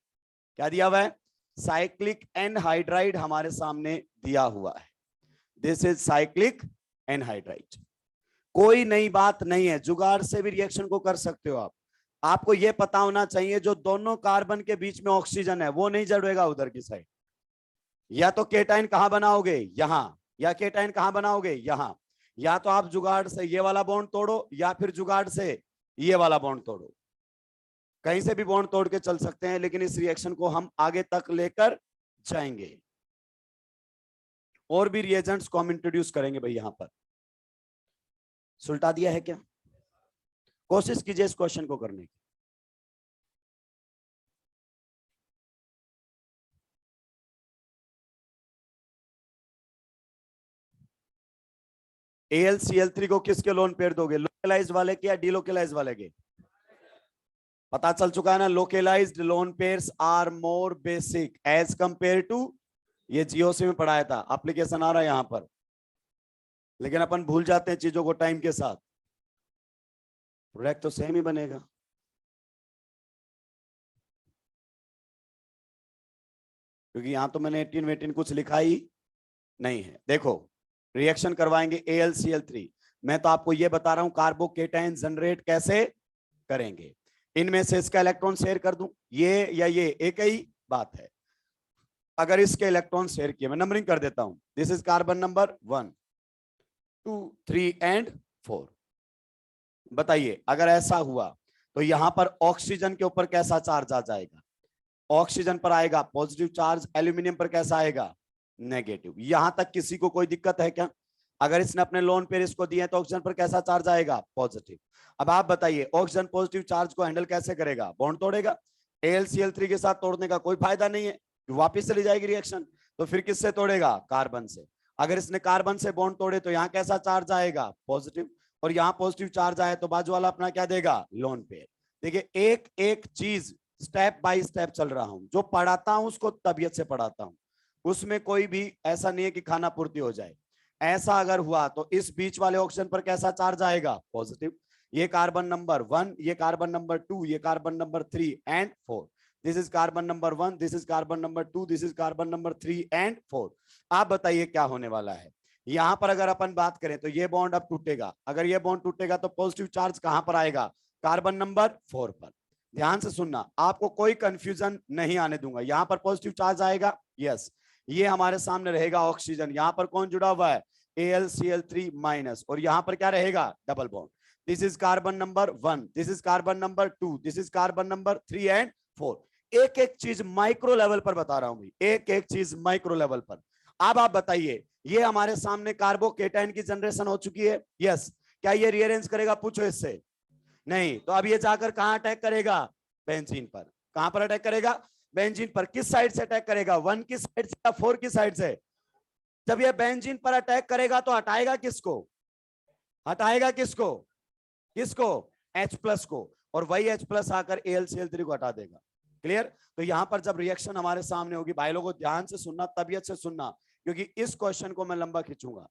क्या दिया हुआ है? साइक्लिक एनहाइड्राइड हमारे सामने दिया हुआ है। This is cyclic anhydride. कोई नई बात नहीं है, जुगाड़ से भी रिएक्शन को कर सकते हो आप। आपको यह पता होना चाहिए जो दोनों कार्बन के बीच में ऑक्सीजन है वो नहीं जड़ेगा उधर की साइड। या तो केटाइन कहां बनाओगे? यहां। या केटाइन कहां बनाओगे? यहां। या तो आप जुगाड़ से ये वाला बॉन्ड तोड़ो, या फिर जुगाड़ से ये वाला बॉन्ड तोड़ो। कहीं से भी बॉन्ड तोड़ के चल सकते हैं, लेकिन इस रिएक्शन को हम आगे तक लेकर जाएंगे। और भी रिएजेंट्स को हम इंट्रोड्यूस करेंगे भाई। यहां पर सुलटा दिया है क्या? कोशिश कीजिए इस क्वेश्चन को करने की। AlCl3 को किसके लोन पेयर दोगे? लोकलाइज्ड वाले के या डीलोकलाइज्ड वाले के? पता चल चुका है ना, localised lone pairs are more basic as compare to, ये GOC में पढ़ाया था, एप्लीकेशन आ रहा है यहां पर, लेकिन अपन भूल जाते हैं चीजों को टाइम के साथ। प्रोडक्ट तो सेम ही बनेगा। क्योंकि यहां तो मैंने 18 कुछ लिखा ही नहीं है। देखो रिएक्शन करवाएंगे AlCl3, मैं तो आपको ये बता रहा हूं कार्बोकेटाइन जनरेट कैसे करेंगे। इनमें से इसका इलेक्ट्रॉन शेयर कर दूं, ये या ये एक ही बात है। अगर इसके इलेक्ट्रॉन शेयर किए, मैं नंबरिंग कर देता हूं, this is carbon number 1 2 3 and 4। बताइए अगर ऐसा हुआ तो यहां पर ऑक्सीजन के ऊपर कैसा चार्ज आ जाएगा? ऑक्सीजन पर आएगा पॉजिटिव चार्ज, एल्यूमिनियम पर कैसा आएगा? नेगेटिव। यहां तक किसी को कोई दिक्कत है क्या? अगर इसने अपने लोन पेयर इसको दिए तो ऑक्सीजन पर कैसा चार्ज आएगा? पॉजिटिव। अब आप बताइए ऑक्सीजन पॉजिटिव चार्ज को हैंडल कैसे करेगा? बॉन्ड तोड़ेगा। AlCl3 के साथ तोड़ने का कोई फायदा नहीं है, वापिस चली जाएगी रिएक्शन। तो फिर किससे तोड़ेगा? कार्बन से। अगर इसने कार्बन से बॉन्ड तोड़े तो यहाँ कैसा चार्ज आएगा? पॉजिटिव। और यहाँ पॉजिटिव चार्ज आए तो बाजू वाला अपना क्या देगा? Lone pair. देखिए एक एक चीज स्टेप बाय स्टेप चल रहा हूं, जो पढ़ाता हूं उसको तबीयत से पढ़ाता हूं, उसमें कोई भी ऐसा नहीं है कि खाना पूर्ति हो जाए। ऐसा अगर हुआ तो इस बीच वाले ऑक्सीजन पर कैसा चार्ज आएगा? पॉजिटिव। ये कार्बन नंबर 1, ये कार्बन नंबर 2, ये carbon number 3 and 4। This is carbon number 1, this is carbon number 2, this is carbon number 3 and 4। आप बताइए क्या होने वाला है? यहां पर अगर अपन बात करें तो ये बॉन्ड अब टूटेगा। अगर ये बॉन्ड टूटेगा तो पॉजिटिव चार्ज कहां पर आएगा? कार्बन नंबर 4 पर। ध्यान से सुनना, आपको कोई कंफ्यूजन नहीं आने दूंगा। यहां पर पॉजिटिव चार्ज आएगा, यस। ये हमारे सामने रहेगा ऑक्सीजन, यहां पर कौन जुड़ा हुआ है? AlCl3 माइनस, और यहां पर क्या रहेगा? Double bond. This is carbon number 1, this is carbon number 2, this is carbon number 3 and 4। एक एक चीज माइक्रो लेवल पर बता रहा हूं भाई, एक एक चीज माइक्रो लेवल पर। अब आप बताइए, ये हमारे सामने कार्बोकेटाइन की जनरेशन हो चुकी है, यस। क्या ये रीअरेंज करेगा? पूछो इससे। नहीं। तो अब ये जाकर कहां अटैक करेगा? बेंजीन पर। कहां पर अटैक करेगा? बेंजीन पर। किस साइड से अटैक करेगा? 1 की साइड से या 4 की साइड से? जब ये बेंजीन पर अटैक करेगा तो हटाएगा किसको? हटाएगा किसको? किसको? H+ को। और वही H+ आकर AlCl3 को हटा देगा। क्लियर? तो यहां पर जब रिएक्शन हमारे सामने होगी, भाई लोगों ध्यान से सुनना, तबीयत से सुनना, क्योंकि इस क्वेश्चन को मैं लंबा खींचूंगा।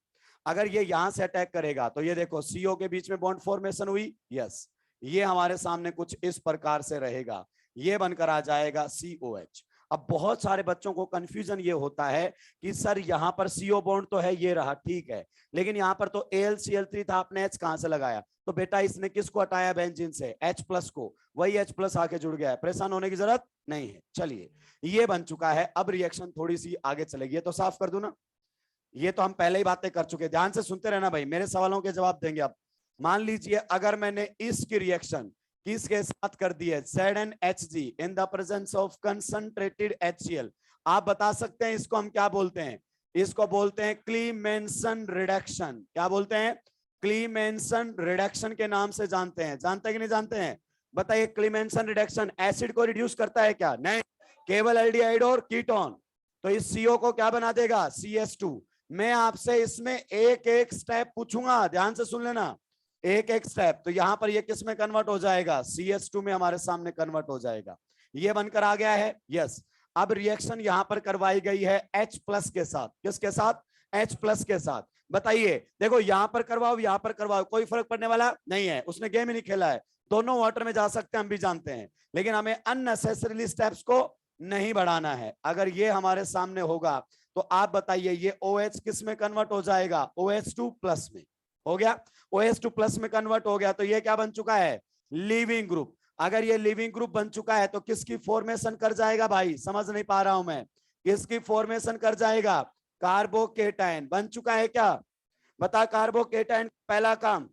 अगर ये यहां से अटैक करेगा तो ये देखो CO के बीच में बॉन्ड फॉर्मेशन हुई, यस। ये हमारे सामने कुछ इस प्रकार से रहेगा, ये बनकर आ जाएगा COH। अब बहुत सारे बच्चों को कंफ्यूजन ये होता है कि सर यहाँ पर CO बॉन्ड तो है, ये रहा, ठीक है, लेकिन यहाँ पर तो AlCl3 था, आपने H कहां से लगाया? तो बेटा इसने किसको हटाया? बेंजीन से, H+ को। वही H+ आके जुड़ गया है, परेशान होने की जरूरत नहीं है। चलिए ये बन चुका है, अब रिएक्शन थोड़ी सी आगे चलेगी। ये तो साफ कर दूं ना, ये तो हम पहले ही बातें कर चुके। ध्यान से सुनते रहना भाई, मेरे सवालों के जवाब देंगे आप। मान लीजिए अगर मैंने इसकी रिएक्शन किसके साथ कर दी है? ZnHg in the presence of concentrated HCl। आप बता सकते हैं इसको हम क्या बोलते हैं? इसको बोलते हैं क्लीमेंसन रिडक्शन। क्या बोलते हैं? क्लीमेंसन रिडक्शन के नाम से जानते हैं। जानते हैं कि नहीं जानते हैं? बताइए, क्लीमेंसन रिडक्शन एसिड को रिड्यूस करता है क्या? नहीं, केवल एल्डिहाइड और कीटोन। तो इस CO को क्या बना देगा? CS2। मैं आपसे इसमें एक एक स्टेप पूछूंगा, ध्यान से सुन लेना, एक एक स्टेप। तो यहां पर ये किस में कन्वर्ट हो जाएगा? CS2 में हमारे सामने कन्वर्ट हो जाएगा। ये बनकर आ गया है, यस। अब रिएक्शन यहां पर करवाई गई है H+ के साथ। किसके साथ? H+ के साथ। बताइए, देखो यहां पर करवाओ, यहां पर करवाओ, कोई फर्क पड़ने वाला नहीं है, उसने गेम ही नहीं खेला है। दोनों वाटर में जा सकते हैं, हम भी जानते हैं, लेकिन हमें अननेसेसरीली स्टेप्स को नहीं बढ़ाना है। अगर ये हमारे सामने होगा तो आप बताइए ये OH किस में कन्वर्ट हो जाएगा? OH2+ में। हो गया, OH2+ में कन्वर्ट हो गया, तो ये क्या बन चुका है? Leaving group. अगर ये लिविंग ग्रुप बन चुका है तो किसकी फॉर्मेशन कर जाएगा? भाई समझ नहीं पा रहा हूं मैं, किसकी फॉर्मेशन कर जाएगा? कार्बोकेटाइन बन चुका है क्या? बता, कार्बोकेटाइन पहला काम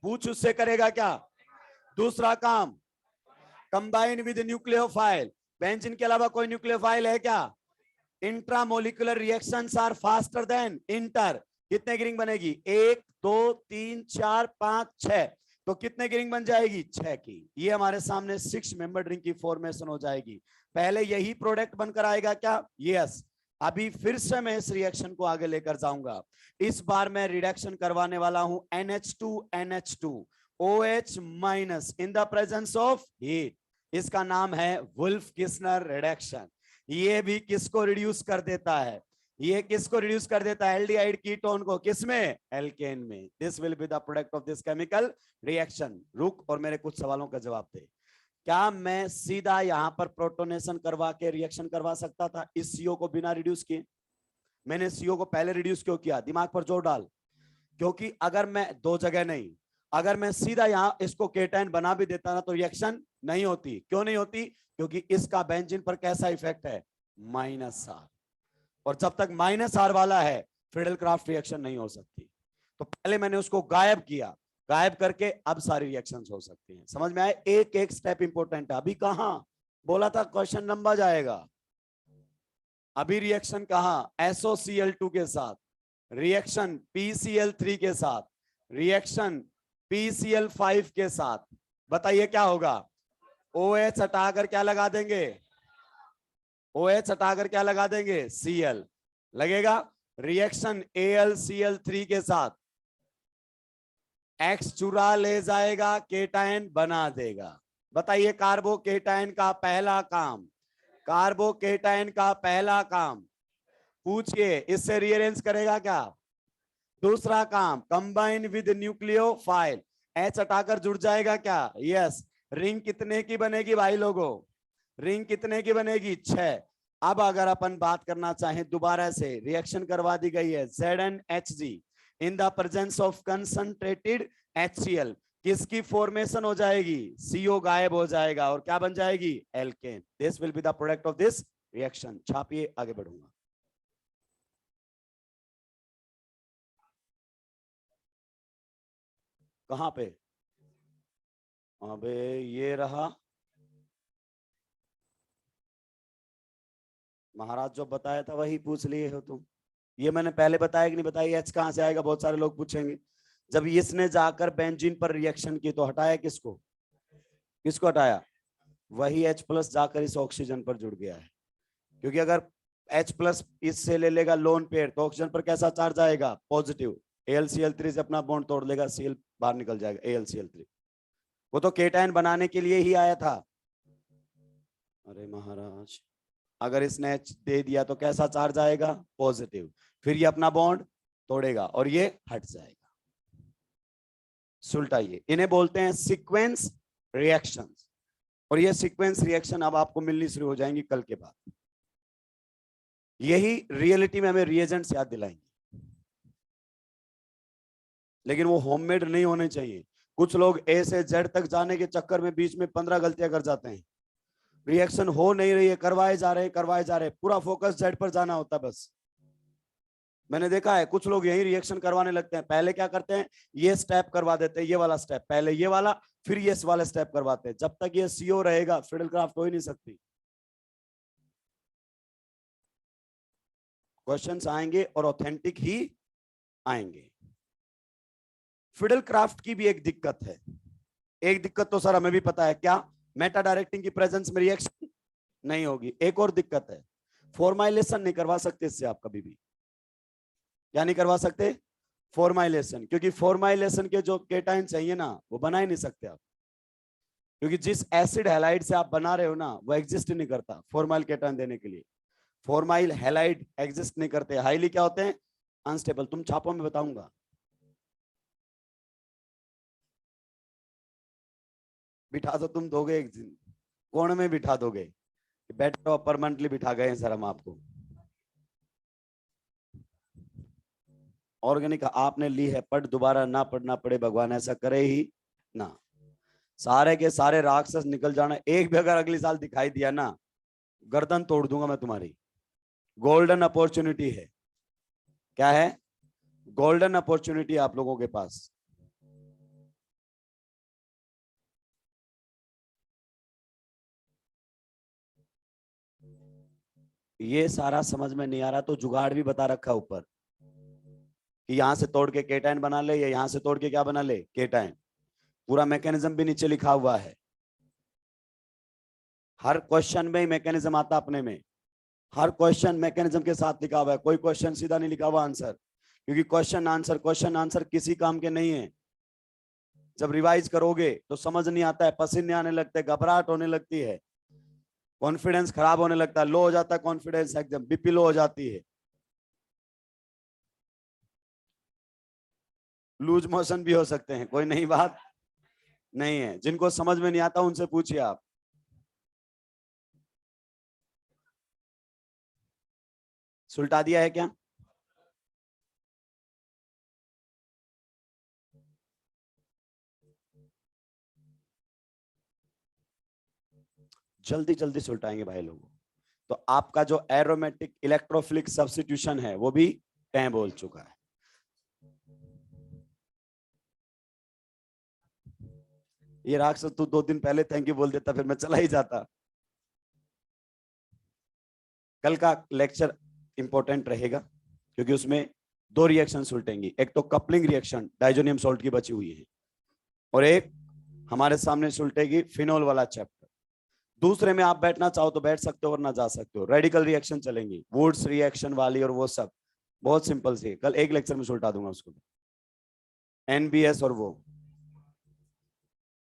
पूछ उससे करेगा क्या? दूसरा काम कंबाइन विद न्यूक्लियोफाइल। बेंजीन के अलावा कोई न्यूक्लियोफाइल है क्या? Intramolecular reactions are faster than inter. कितने की रिंग बनेगी? 1 2 3 4 5 6। तो कितने की रिंग बन जाएगी? 6 की। ये हमारे सामने 6 मेंबर रिंग की फॉर्मेशन हो जाएगी। पहले यही प्रोडक्ट बनकर आएगा क्या? यस। अभी फिर से मैं इस रिएक्शन को आगे लेकर जाऊंगा। इस बार मैं रिडक्शन करवाने वाला हूं NH2NH2 OH- in the presence of heat. इसका नाम है वुल्फ-किस्नर रिडक्शन। ये भी किसको रिड्यूस कर देता है? ये किसको रिड्यूस कर देता है? एल्डिहाइड कीटोन को। किसमें? एल्केन में। This will be the product of this chemical reaction. रुक और मेरे कुछ सवालों का जवाब दे। क्या मैं सीधा यहां पर प्रोटोनेशन करवा के रिएक्शन करवा सकता था इस CO को बिना रिड्यूस किए? मैंने CO को पहले रिड्यूस क्यों किया? दिमाग पर जोर डाल। क्योंकि अगर मैं दो जगह नहीं, अगर मैं सीधा यहाँ इसको केटाइन बना भी देता ना तो रिएक्शन नहीं होती। क्यों नहीं होती? क्योंकि इसका बेंजीन पर कैसा इफेक्ट है? -R। और जब तक -R वाला है फ्रीडल-क्राफ्ट रिएक्शन नहीं हो सकती। तो पहले मैंने उसको गायब किया, गायब करके अब सारी रिएक्शंस हो सकती हैं। समझ में आए? एक एक स्टेप इंपॉर्टेंट है। अभी कहां बोला था क्वेश्चन लंबा जाएगा, अभी रिएक्शन कहां? SOCl2 के साथ, रिएक्शन PCl3 के साथ, रिएक्शन PCl5 के साथ। बताइए क्या होगा? OH हटाकर क्या लगा देंगे? OH हटाकर क्या लगा देंगे? Cl लगेगा। रिएक्शन AlCl3 के साथ X चुरा ले जाएगा, केटायन बना देगा। बताइए कार्बोकेटायन का पहला काम, कार्बोकेटायन का पहला काम पूछिए, इससे रीअरेंज करेगा क्या? दूसरा काम कंबाइन विद न्यूक्लियोफाइल, H हटाकर जुड़ जाएगा क्या? यस। रिंग कितने की बनेगी भाई लोगों? रिंग कितने की बनेगी? 6। अब अगर अपन बात करना चाहें दोबारा से, रिएक्शन करवा दी गई है ZnHg in the presence of concentrated HCl, किसकी फॉर्मेशन हो जाएगी? CO गायब हो जाएगा और क्या बन जाएगी? Alkane. This will be the product of this reaction. छापिए, आगे बढ़ूंगा। कहां पे? अबे ये रहा महाराज, जो बताया था वही पूछ लिए हो तुम। ये मैंने पहले बताया कि नहीं बताया? H कहां से आएगा? बहुत सारे लोग पूछेंगे। जब इसने जाकर बेंजीन पर रिएक्शन की तो हटाया किसको? किसको हटाया? वही H+ जाकर इस ऑक्सीजन पर जुड़ गया है। क्योंकि अगर H+ इससे ले लेगा लोन पेयर तो ऑक्सीजन पर कैसा चार्ज आएगा? पॉजिटिव। AlCl3 से अपना बॉन्ड तोड़ लेगा, Cl बाहर निकल जाएगा, AlCl3। वो तो केटायन बनाने के लिए ही आया था। अरे महाराज, अगर इसने H दे दिया तो कैसा चार्ज आएगा? पॉजिटिव। फिर ये अपना बॉन्ड तोड़ेगा और ये हट जाएगा। सुलटाइए, इन्हें बोलते हैं सीक्वेंस रिएक्शंस। और ये सीक्वेंस रिएक्शन अब आपको मिलनी शुरू हो जाएंगी कल के बाद। यही रियलिटी में हमें रिएजेंट्स याद दिलाएंगे, लेकिन वो होममेड नहीं होने चाहिए। कुछ लोग A से Z तक जाने के चक्कर में बीच में 15 गलतियां कर जाते हैं। रिएक्शन हो नहीं रही है, करवाए जा रहे हैं, करवाए जा रहे हैं, पूरा फोकस Z पर जाना होता है बस। मैंने देखा है कुछ लोग यही रिएक्शन करवाने लगते हैं। पहले क्या करते हैं? ये स्टेप करवा देते हैं, ये वाला स्टेप, पहले ये वाला, फिर ये वाला स्टेप करवाते हैं। जब तक ये CO रहेगा फ्रीडल-क्राफ्ट हो ही नहीं सकती। क्वेश्चंस आएंगे और ऑथेंटिक ही आएंगे। फ्रीडल-क्राफ्ट की भी एक दिक्कत है। एक दिक्कत तो सर हमें भी पता है, क्या? मेटा डायरेक्टिंग की प्रेजेंस में रिएक्शन नहीं होगी। एक और दिक्कत है, फॉर्माइलेशन नहीं करवा सकते इससे आप कभी भी। क्या नहीं करवा सकते? फॉर्माइलेशन। क्योंकि फॉर्माइलेशन के जो केटाइन चाहिए ना वो बना ही नहीं सकते आप, क्योंकि जिस एसिड हैलाइड से आप बना रहे हो ना वो एग्जिस्ट नहीं करता फॉर्माइल केटाइन देने के लिए। फॉर्माइल हैलाइड एग्जिस्ट नहीं करते, हाईली क्या होते हैं? अनस्टेबल। तुम छापों में बताऊंगा। बिठा तो तुम दोगे एक दिन, कोण में बिठा दोगे, बैठो परमानेंटली बिठा गए सर हम आपको। ऑर्गेनिक आपने ली है, पढ़, दोबारा ना पढ़ना पड़े, भगवान ऐसा करे ही ना। सारे के सारे राक्षस निकल जाना, एक भी अगर अगले साल दिखाई दिया ना गर्दन तोड़ दूंगा मैं तुम्हारी। गोल्डन अपॉर्चुनिटी है। क्या है? गोल्डन अपॉर्चुनिटी आप लोगों के पास। ये सारा समझ में नहीं आ रहा तो जुगाड़ भी बता रखा ऊपर कि यहां से तोड़ के केटाइन बना ले या यहां से तोड़ के क्या बना ले? केटाइन। पूरा मैकेनिज्म भी नीचे लिखा हुआ है। हर क्वेश्चन में मैकेनिज्म आता अपने में। हर क्वेश्चन मैकेनिज्म के साथ लिखा हुआ है, कोई क्वेश्चन सीधा नहीं लिखा हुआ आंसर। क्योंकि क्वेश्चन आंसर किसी काम के नहीं है। जब रिवाइज करोगे तो समझ नहीं आता है, पसीने आने लगते हैं, घबराहट होने लगती है, कॉन्फिडेंस खराब होने लगता है, लो हो जाता है कॉन्फिडेंस, एकदम बीपी लो हो जाती है, लूज मोशन भी हो सकते हैं। कोई नई बात नहीं है। जिनको समझ में नहीं आता उनसे पूछिए आप। सुलटा दिया है क्या? जल्दी जल्दी सुलटाएंगे भाई लोगों। तो आपका जो एरोमेटिक इलेक्ट्रोफिलिक सब्स्टिट्यूशन है वो भी टैं बोल चुका है। ये राक्षस तू 2 दिन पहले थैंक यू बोल देता, फिर मैं चला ही जाता। कल का लेक्चर इंपॉर्टेंट रहेगा क्योंकि उसमें 2 रिएक्शन उल्टेंगी। एक तो कपलिंग रिएक्शन डाइजोनियम सॉल्ट की बची हुई है, और एक हमारे सामने उल्टेगी फिनोल वाला चैप्टर। दूसरे में आप बैठना चाहो तो बैठ सकते हो, वरना जा सकते हो। रेडिकल रिएक्शन चलेंगी, वुड्स रिएक्शन वाली, और वो सब बहुत सिंपल सी, कल एक लेक्चर में उल्टा दूंगा उसको। एनबीएस और वो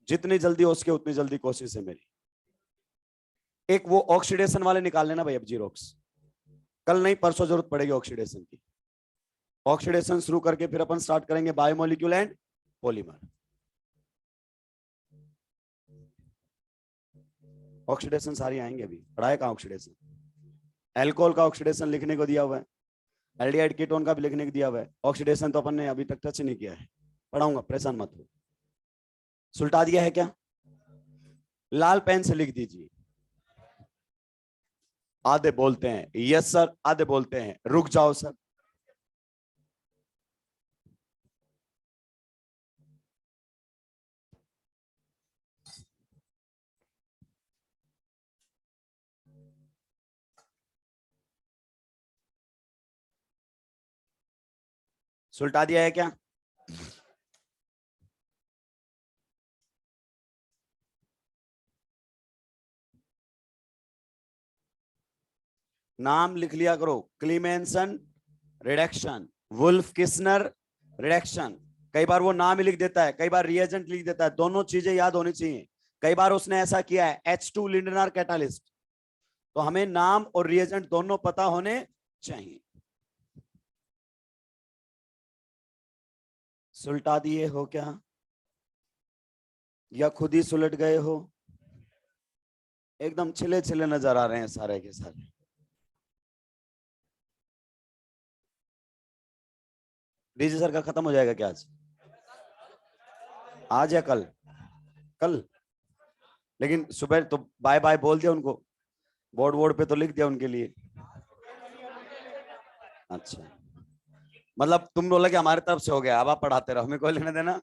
जितनी जल्दी हो सके उतनी जल्दी कोशिश है मेरी। एक वो ऑक्सीडेशन वाले निकाल लेना भाई, अब जीरोक्स कल नहीं परसों जरूरत पड़ेगी ऑक्सीडेशन की। ऑक्सीडेशन शुरू करके फिर अपन स्टार्ट करेंगे बायोमोलिक्यूल एंड पॉलीमर। ऑक्सीडेशन सारी आएंगे, अभी पढ़ाए कहां ऑक्सीडेशन। एल्कोहल का ऑक्सीडेशन लिखने को दिया हुआ है, एल्डिहाइड कीटोन का भी लिखने को दिया हुआ है। ऑक्सीडेशन तो अपन ने अभी तक टच नहीं किया है, पढ़ाऊंगा, परेशान मत हो। सुलटा दिया है क्या? लाल पेन से लिख दीजिए। आधे बोलते हैं यस सर, आधे बोलते हैं रुक जाओ सर। सुलटा दिया है क्या? नाम लिख लिया करो, क्लीमेंसन रिडक्शन, वुल्फ किस्नर रिडक्शन। कई बार वो नाम ही लिख देता है, कई बार रिएजेंट लिख देता है, दोनों चीजें याद होनी चाहिए। कई बार उसने ऐसा किया है H2 लिंडनर कैटालिस्ट, तो हमें नाम और रिएजेंट दोनों पता होने चाहिए। सुलटा दिए हो क्या, या खुद ही सुलट गए हो? एकदम छिले छिले नजर आ रहे हैं सारे के सारे। डीजे सर का खत्म हो जाएगा क्या आज? आज या कल? कल। लेकिन सुबह तो बाय बाय बोल दिया उनको, बोर्ड वोर्ड पे तो लिख दिया उनके लिए। अच्छा, मतलब तुम बोला कि हमारी तरफ से हो गया, अब आप पढ़ाते रहो, हमें कोई लेना देना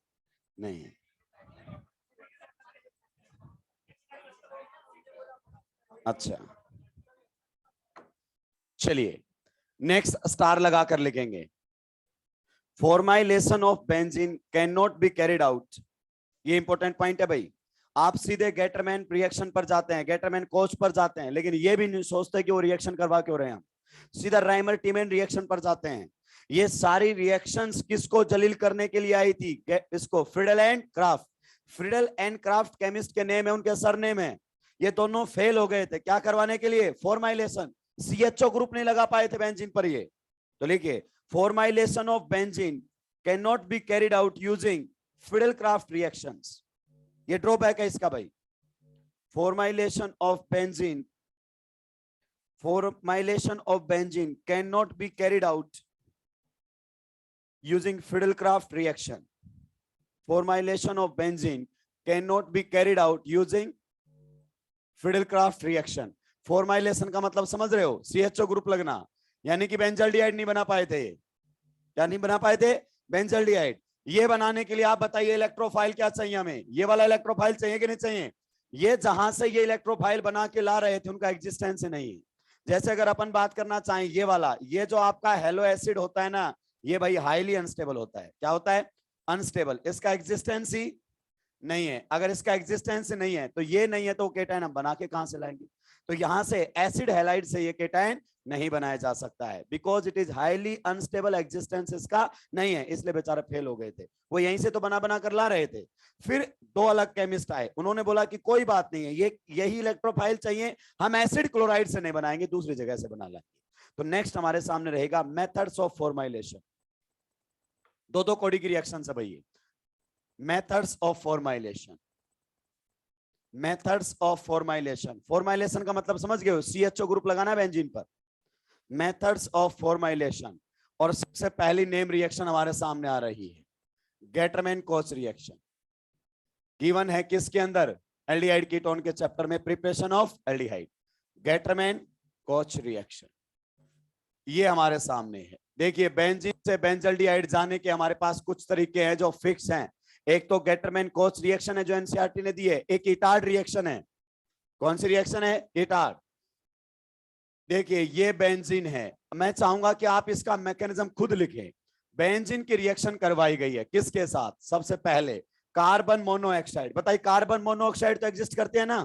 नहीं है। अच्छा चलिए, नेक्स्ट स्टार लगाकर लिखेंगे, formylation of benzene can not be carried out. ये इंपॉर्टेंट पॉइंट है भाई। आप सीधे गेटरमैन रिएक्शन पर जाते हैं, गेटरमैन कोच पर जाते हैं, लेकिन ये भी नहीं सोचते कि वो रिएक्शन करवा क्यों रहे हैं। सीधा राइमर टीमेन रिएक्शन पर जाते हैं। ये सारी रिएक्शंस किसको जलील करने के लिए आई थी? इसको Friedel and craft. Friedel and craft chemist के नेम है, उनके सरनेम है। ये दोनों फेल हो गए थे क्या करवाने के लिए? फॉर्माइलेशन। CHO ग्रुप नहीं लगा पाए थे बेंजीन पर। ये तो लिखिए, formylation of benzene can not be carried out using Friedel craft reactions. ये ड्रॉबैक है इसका भाई। Formylation of benzene, formulation of benzene cannot be carried out using Friedel-Crafts reaction. Formulation of benzene cannot be carried out using Friedel-Crafts reaction. Formylation का मतलब समझ रहे हो? CHO group लगना, यानी कि बेंजल्डिहाइड नहीं बना पाए थे। क्या नहीं बना पाए थे? बेंजल्डिहाइड। ये बनाने के लिए आप बताइए इलेक्ट्रोफाइल क्या चाहिए हमें? ये वाला इलेक्ट्रोफाइल चाहिए कि नहीं चाहिए? ये जहां से ये इलेक्ट्रोफाइल बना के ला रहे थे उनका एग्जिस्टेंस नहीं है। जैसे अगर अपन बात करना चाहें ये वाला, ये जो आपका हेलो एसिड होता है ना, ये भाई हाईली अनस्टेबल होता है। क्या होता है? अनस्टेबल। इसका एग्जिस्टेंस ही नहीं है। अगर इसका एग्जिस्टेंस नहीं है तो ये नहीं है, तो केटायन हम बना के कहां से लाएंगे? तो यहां से एसिड हैलाइड से ये केटायन नहीं बनाया जा सकता है, because it is highly unstable. Existence इसका नहीं है, इसलिए बेचारे फेल हो गए थे। वो यहीं से तो बना बना कर ला रहे थे। फिर 2 अलग केमिस्ट आए, उन्होंने बोला कि कोई बात नहीं है, ये यही इलेक्ट्रोफाइल चाहिए, हम एसिड क्लोराइड से नहीं बनाएंगे, दूसरी जगह से बना लेंगे। तो नेक्स्ट हमारे सामने रहेगा मेथड्स ऑफ फॉर्माइलेशन। 2 कोडी की रिएक्शन है भाई। Methods of formylation, methods of formylation. Formylation का मतलब समझ गए हो? CHO ग्रुप लगाना है बेंजीन पर। मेथड्स ऑफ फॉर्माइलेशन, और सबसे पहली नेम रिएक्शन हमारे सामने आ रही है, गेटरमैन कोच रिएक्शन। गिवन है किसके अंदर? एल्डिहाइड कीटोन के चैप्टर में, preparation of aldehyde, Gattermann coach reaction, ये हमारे सामने है। देखिए बेंजीन से बेंजल्डिहाइड जाने के हमारे पास कुछ तरीके हैं जो फिक्स हैं। एक तो गेटरमैन कोच रिएक्शन है जो एनसीईआरटी ने दी है, एक इटार्ड रिएक्शन है। कौन सी रिएक्शन है? इटार्ड। देखिए ये बेंजीन है, मैं चाहूंगा कि आप इसका मैकेनिज्म खुद लिखें। बेंजीन की रिएक्शन करवाई गई है किसके साथ? सबसे पहले कार्बन मोनोऑक्साइड। बताइए कार्बन मोनोऑक्साइड तो एग्जिस्ट करते हैं ना,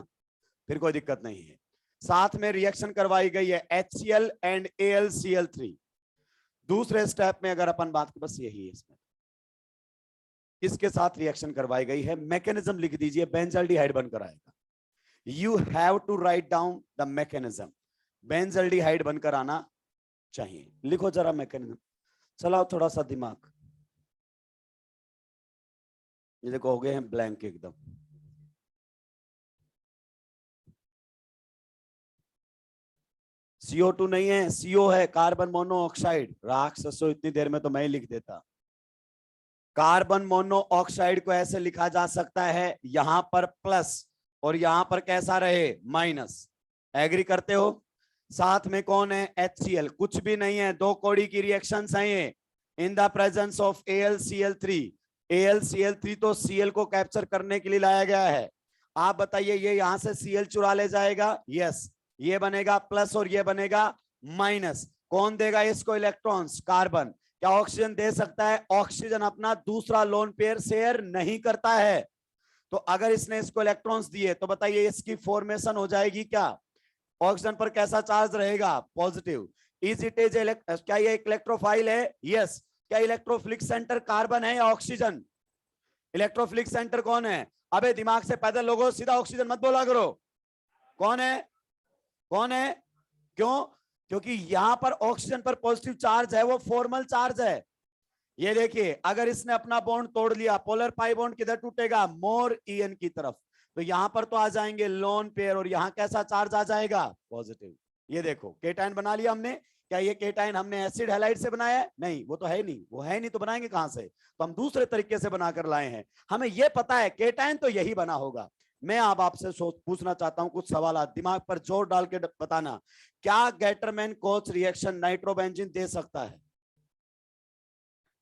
फिर कोई दिक्कत नहीं है। साथ में रिएक्शन करवाई गई है HCl एंड AlCl3। दूसरे स्टेप में अगर अपन बात करें, बस यही है इसमें, इसके साथ रिएक्शन करवाई गई है। मैकेनिज्म लिख दीजिए, बेंजल्डिहाइड बनकर आएगा। You have to write down the mechanism, benzaldehyde बनकर आना चाहिए। लिखो जरा मैकेनिज्म, चलाओ थोड़ा सा दिमाग। ये देखो हो गए हैं ब्लैंक एकदम। CO2 नहीं है, CO है, कार्बन मोनोऑक्साइड। राक्षसो इतनी देर में तो मैं ही लिख देता। कार्बन मोनोऑक्साइड को ऐसे लिखा जा सकता है, यहां पर प्लस और यहां पर कैसा रहे? माइनस। एग्री करते हो? साथ में कौन है? HCl। कुछ भी नहीं है, दो कौड़ी की रिएक्शंस हैं ये। इन the presence of AlCl3। AlCl3 तो Cl को कैप्चर करने के लिए लाया गया है। आप बताइए ये यहां से Cl चुरा ले जाएगा? यस। ये बनेगा प्लस और ये बनेगा माइनस। कौन देगा इसको इलेक्ट्रॉन्स? कार्बन। क्या ऑक्सीजन दे सकता है? ऑक्सीजन अपना दूसरा लोन पेयर शेयर नहीं करता है। तो अगर इसने इसको इलेक्ट्रॉन्स दिए तो बताइए इसकी फॉर्मेशन हो जाएगी क्या? ऑक्सीजन पर कैसा चार्ज रहेगा? पॉजिटिव। इज इट इज क्या ये इलेक्ट्रोफाइल है? यस। क्या इलेक्ट्रोफिलिक सेंटर कार्बन है या ऑक्सीजन? इलेक्ट्रोफिलिक सेंटर कौन है? अबे दिमाग से पैदल लोगों, सीधा ऑक्सीजन मत बोला करो। कौन है? कौन है? क्यों? क्योंकि यहां पर ऑक्सीजन पर पॉजिटिव चार्ज है, वो फॉर्मल चार्ज है। ये देखिए अगर इसने अपना बॉन्ड तोड़ लिया, पोलर पाई बॉन्ड किधर टूटेगा? मोर En की तरफ। तो यहां पर तो आ जाएंगे लोन पेयर और यहां कैसा चार्ज आ जाएगा? पॉजिटिव। ये देखो केटाइन बना लिया हमने। क्या ये केटाइन हमने एसिड हैलाइड से बनाया है? नहीं, वो तो है नहीं। वो है नहीं तो बनाएंगे कहां से? तो हम दूसरे तरीके से बनाकर लाए हैं। हमें यह पता है केटाइन तो यही बना होगा। मैं अब आपसे पूछना चाहता हूं कुछ सवाल, दिमाग पर जोर डाल के बताना। क्या गेटरमैन कोच रिएक्शन नाइट्रोबेंजीन दे सकता है?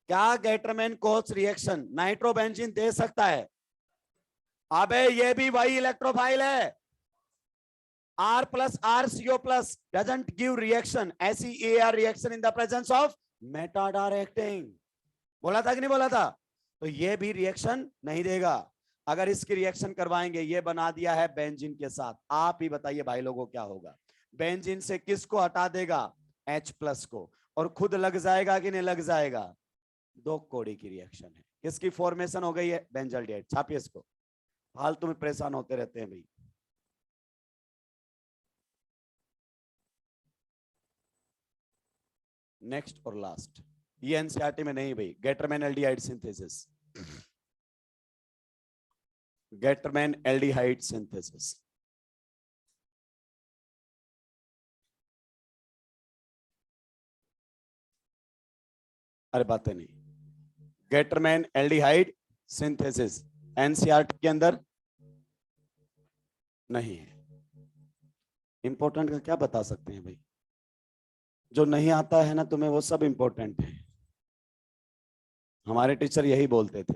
क्या गेटरमैन कोच रिएक्शन नाइट्रोबेंजीन दे सकता है? अबे ये भी वही इलेक्ट्रोफाइल है। R plus RCO plus doesn't give reaction, ACAR reaction in the presence of मेटाडायरेक्टिंग। बोला था कि नहीं बोला था? तो ये भी रिएक्शन नहीं देगा। अगर इसकी रिएक्शन करवाएंगे, ये बना दिया है बेंजीन के साथ। आप ही बताइए भाई लोगों क्या होगा? बेंजीन से किसको हटा देगा? H प्लस को, और खुद लग जाएगा कि नहीं लग जाएगा? दो कोड़ी की रिएक्शन है। किसकी फॉर्मेशन हो गई है? बेंजल्डिहाइड। छापिए इसको, फालतू में परेशान होते रहते हैं भाई। नेक्स्ट और लास्ट, ये एनसीईआरटी में नहीं भाई, Gattermann aldehyde synthesis. Gattermann aldehyde synthesis. अरे बातें नहीं, गेटरमैन एल्डिहाइड सिंथेसिस एनसीईआरटी के अंदर नहीं है। इंपॉर्टेंट का क्या बता सकते हैं भाई? जो नहीं आता है ना तुम्हें, वो सब इंपॉर्टेंट है। हमारे टीचर यही बोलते थे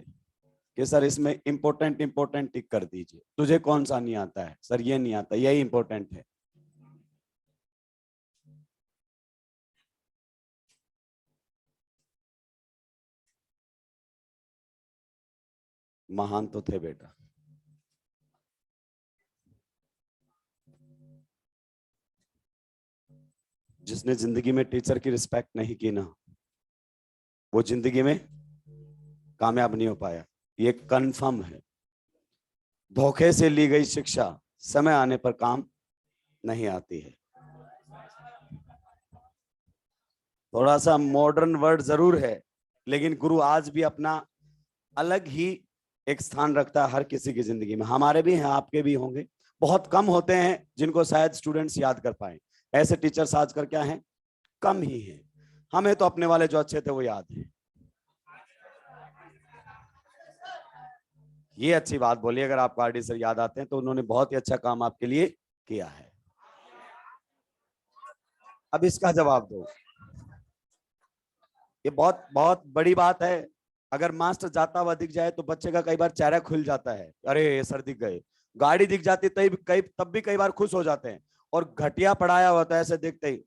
कि सर इसमें इंपॉर्टेंट इंपॉर्टेंट टिक कर दीजिए। तुझे कौन सा नहीं आता है? सर ये नहीं आता, यही इंपॉर्टेंट है। महान तो थे बेटा। जिसने जिंदगी में टीचर की रिस्पेक्ट नहीं की ना, वो जिंदगी में कामयाब नहीं हो पाया। ये कंफर्म है। धोखे से ली गई शिक्षा समय आने पर काम नहीं आती है। थोड़ा सा मॉडर्न वर्ड जरूर है, लेकिन गुरु आज भी अपना अलग ही एक स्थान रखता है हर किसी की जिंदगी में। हमारे भी हैं, आपके भी होंगे। बहुत कम होते हैं जिनको शायद स्टूडेंट्स याद कर पाए। ऐसे टीचर्स आजकल क्या हैं? कम ही हैं। हमें तो अपने वाले जो अच्छे थे वो याद है। ये अच्छी बात बोली, अगर आपको आरडी सर याद आते हैं तो उन्होंने बहुत ही अच्छा काम आपके लिए किया है। अब इसका जवाब दो। ये बहुत बहुत बड़ी बात है। अगर मास्टर जाता हुआ दिख जाए तो बच्चे का कई बार चेहरा खुल जाता है, अरे सर दिख गए। गाड़ी दिख जाती तब भी कई बार खुश हो जाते हैं। और घटिया पढ़ाया होता है ऐसे देखते ही,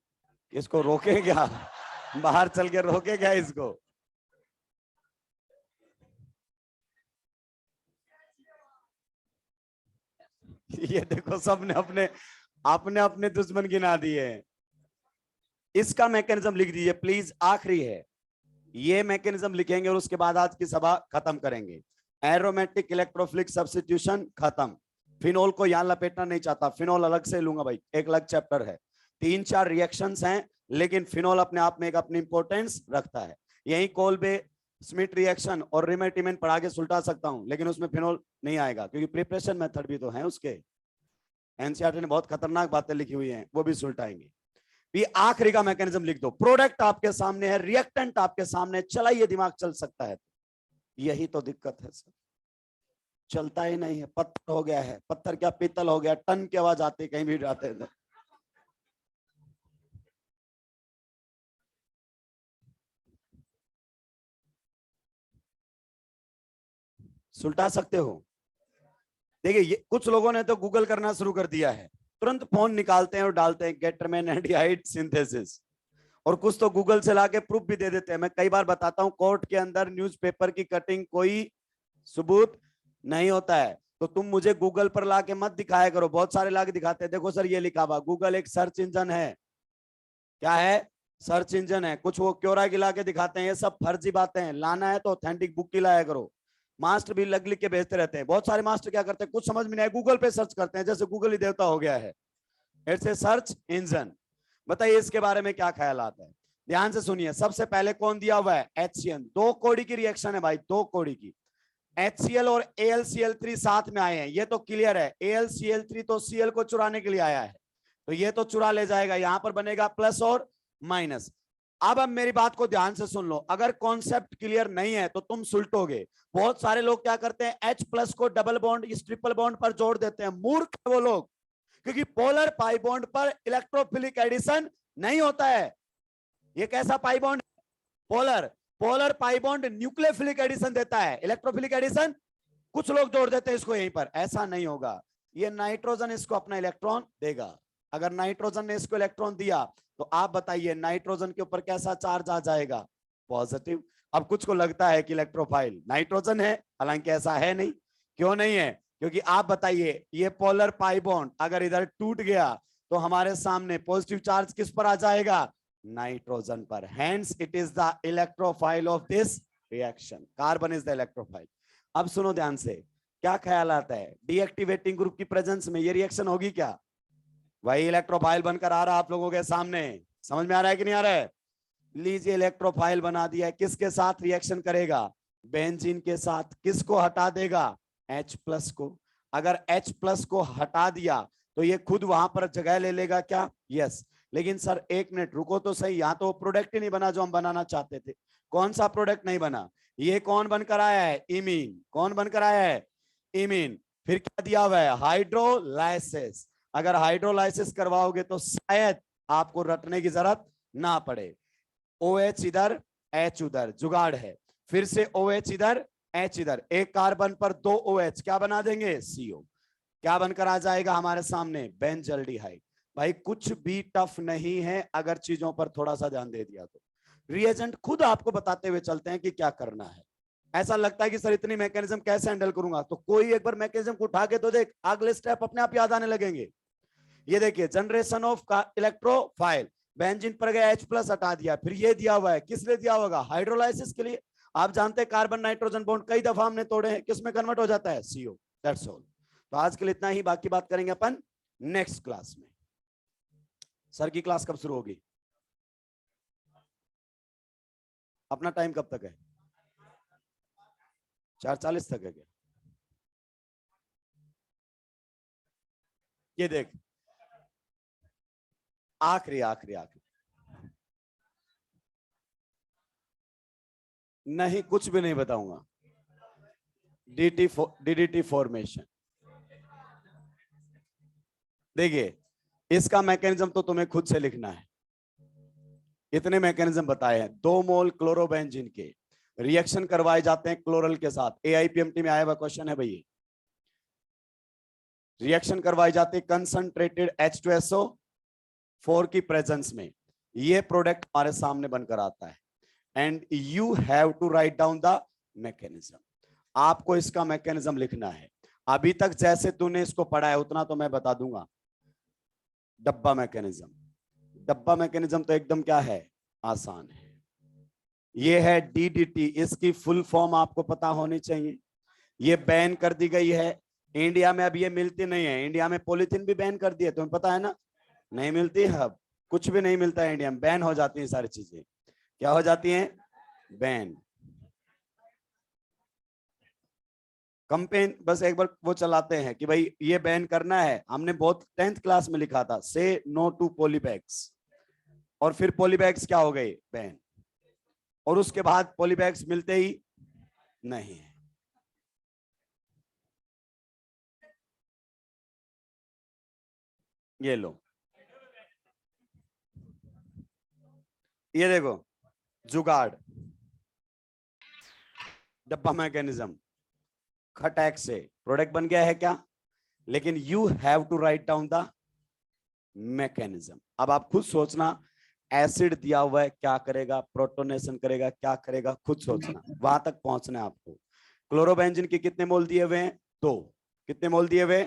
इसको रोके क्या, बाहर चल के रोके क्या इसको। ये देखो सबने अपने अपने अपने दुश्मन गिना दिए हैं। इसका मैकेनिज्म लिख दीजिए प्लीज, आखिरी है। ये मैकेनिज्म लिखेंगे और उसके बाद आज की सभा खत्म करेंगे। एरोमेटिक इलेक्ट्रोफिलिक सब्स्टिट्यूशन खत्म। फिनोल को यहां लपेटना नहीं चाहता, फिनोल अलग से लूंगा भाई, एक अलग चैप्टर है। 3-4 रिएक्शंस हैं, लेकिन फिनोल अपने आप में एक अपनी इंपॉर्टेंस रखता है। यही कोलबे स्मिथ रिएक्शन और रिमेटिमेंट पढ़ा के सुलटा सकता हूं, लेकिन उसमें फिनोल नहीं आएगा क्योंकि प्रिपरेशन मेथड भी तो है उसके। एनसीईआरटी ने बहुत खतरनाक बातें लिखी हुई हैं, वो भी सुलटाएंगे। ये आखिरी का मैकेनिज्म लिख दो। प्रोडक्ट आपके सामने है, रिएक्टेंट आपके सामने, चलाइए दिमाग चल सकता है। यही तो दिक्कत है सर, चलता ही नहीं है। पत्थर हो गया है, पत्थर क्या पीतल हो गया, टन की आवाज आती है कहीं भी जाते हैं। सुलटा सकते हो। देखिए ये कुछ लोगों ने तो गूगल करना शुरू कर दिया है, तुरंत फोन निकालते हैं और डालते हैं गेटरमैन एल्डिहाइड सिंथेसिस, और कुछ तो गूगल से लाके प्रूफ भी दे देते हैं। मैं कई बार बताता हूं, कोर्ट के अंदर न्यूज़पेपर की कटिंग कोई सबूत नहीं होता है, तो तुम मुझे गूगल पर लाके मत दिखाया करो। बहुत सारे लाके दिखाते हैं, देखो सर ये लिखा हुआ, गूगल एक सर्च इंजन है। क्या है? सर्च इंजन है। कुछ वो क्योरा गिला के दिखाते हैं, ये सब फर्जी बातें हैं। लाना है तो ऑथेंटिक बुक की लाया करो। मास्टर भी लग लिख के भेजते रहते हैं। बहुत सारे मास्टर क्या करते हैं, कुछ समझ में नहीं आया गूगल पे सर्च करते हैं, जैसे गूगल ही देवता हो गया है। It's a search engine. बताइए इसके बारे में क्या ख्याल आता है। ध्यान से सुनिए, सबसे पहले कौन दिया हुआ है? HCN। 2 कोड़ी की रिएक्शन है भाई, 2 कोड़ी की। HCl और AlCl3 साथ में आए हैं, ये तो क्लियर है। AlCl3 तो Cl को चुराने के लिए आया है, तो ये तो चुरा ले जाएगा। यहां पर बनेगा प्लस और माइनस। अब मेरी बात को ध्यान से सुन लो, अगर कॉन्सेप्ट क्लियर नहीं है तो तुम सुलटोगे। बहुत सारे लोग क्या करते हैं, H प्लस को डबल बॉन्ड इस ट्रिपल बॉन्ड पर जोड़ देते हैं। मूर्ख है वो लोग, क्योंकि पोलर पाई बॉन्ड पर इलेक्ट्रोफिलिक एडिशन नहीं होता है। ये कैसा pi bond? Polar. Polar pi bond nucleophilic addition देता है, इलेक्ट्रोफिलिक एडिशन कुछ लोग जोड़ देते हैं इसको यहीं पर। ऐसा नहीं होगा, ये नाइट्रोजन इसको अपना इलेक्ट्रॉन देगा। अगर नाइट्रोजन ने इसको इलेक्ट्रॉन दिया तो आप बताइए नाइट्रोजन के ऊपर कैसा चार्ज आ जाएगा? पॉजिटिव। अब कुछ को लगता है कि इलेक्ट्रोफाइल नाइट्रोजन है, हालांकि ऐसा है नहीं। क्यों नहीं है? क्योंकि आप बताइए, ये पोलर पाई बॉन्ड अगर इधर टूट गया तो हमारे सामने पॉजिटिव चार्ज किस पर आ जाएगा? नाइट्रोजन पर। Hence it is the electrophile of this reaction. Carbon is the electrophile. अब सुनो ध्यान से, क्या ख्याल आता है, डीएक्टिवेटिंग ग्रुप की प्रेजेंस में ये रिएक्शन होगी क्या? वही इलेक्ट्रोफाइल बनकर आ रहा है आप लोगों के सामने। समझ में आ रहा है कि नहीं आ रहा है? लीजिए इलेक्ट्रोफाइल बना दिया है, किसके साथ रिएक्शन करेगा? बेंजीन के साथ। किसको हटा देगा? H प्लस को। अगर H प्लस को हटा दिया तो ये खुद वहां पर जगह ले लेगा क्या? यस। लेकिन सर एक मिनट रुको तो सही, यहां तो प्रोडक्ट ही नहीं बना जो हम बनाना चाहते थे। कौन सा प्रोडक्ट नहीं बना? ये कौन बनकर आया है? इमीन। कौन बनकर आया है? इमीन। फिर क्या दिया हुआ है? हाइड्रोलाइसिस। अगर हाइड्रोलाइसिस करवाओगे तो शायद आपको रटने की जरूरत ना पड़े। OH इधर, H उधर, जुगाड़ है। फिर से OH इधर, H इधर, एक कार्बन पर 2 OH, क्या बना देंगे? CO। क्या बनकर आ जाएगा हमारे सामने? बेंजल्डिहाइड। भाई कुछ भी टफ नहीं है अगर चीजों पर थोड़ा सा ध्यान दे दिया तो। रिएजेंट खुद आपको बताते हुए चलते हैं कि क्या करना है। ऐसा लगता है कि सर इतनी मैकेनिज्म कैसे हैंडल करूंगा, तो कोई एक बार मैकेनिज्म को उठा के तो देख, अगले स्टेप अपने आप याद आने लगेंगे। ये देखिए, जनरेशन ऑफ इलेक्ट्रोफाइल। बेंजीन पर गया, H प्लस हटा दिया, फिर ये दिया हुआ है, किस लिए दिया होगा? हाइड्रोलाइसिस के लिए। आप जानते हैं कार्बन नाइट्रोजन बॉन्ड कई दफा हमने तोड़े हैं, किसमें कन्वर्ट हो जाता है? CO। That's all. तो आज के लिए इतना ही, बाकी बात करेंगे अपन नेक्स्ट क्लास में। सर की क्लास कब शुरू होगी? अपना टाइम कब तक है? 4:40 तक है क्या? ये देख, आखिरी आखिरी आखिरी। नहीं, कुछ भी नहीं बताऊंगा। DDT formation. देखिए इसका मैकेनिज्म तो तुम्हें खुद से लिखना है। इतने मैकेनिज्म बताए हैं। 2 मोल क्लोरोबेंजीन के रिएक्शन करवाए जाते हैं क्लोरल के साथ। एआईपीएमटी में आया हुआ क्वेश्चन है भैया। रिएक्शन करवाई जाती है कंसंट्रेटेड H2SO4 की प्रेजेंस में। ये प्रोडक्ट हमारे सामने बनकर आता है and you have to write down the mechanism. आपको इसका मैकेनिज्म लिखना है। अभी तक जैसे तूने इसको पढ़ा है उतना तो मैं बता दूंगा। डब्बा मैकेनिज्म, डब्बा मैकेनिज्म तो एकदम क्या है, आसान है। ये है डीडीटी, इसकी फुल फॉर्म आपको पता होनी चाहिए। ये बैन कर दी गई है इंडिया में, अब ये मिलती नहीं है। इंडिया में पॉलीथीन भी बैन कर दिया, तुम्हें पता है ना? नहीं मिलती है, अब कुछ भी नहीं मिलता है इंडिया में, बैन हो जाती है सारी चीजें। क्या हो जाती हैं? बैन। कंपेन बस एक बार वो चलाते हैं कि भाई ये बैन करना है। हमने बहुत 10th क्लास में लिखा था से नो टू पॉलीबैग्स, और फिर पॉलीबैग्स क्या हो गए? बैन। और उसके बाद पॉलीबैग्स मिलते ही नहीं है। ये लो, ये देखो जुगाड़, डब्बा मैकेनिज्म, खटैक से प्रोडक्ट बन गया है क्या? लेकिन you have to write down the mechanism. अब आप खुद सोचना, एसिड दिया हुआ है क्या करेगा, प्रोटोनेशन करेगा क्या करेगा, खुद सोचना। वहां तक पहुंचना है आपको। क्लोरोबेंजीन के कितने मोल दिए हुए हैं? 2। कितने मोल दिए हुए?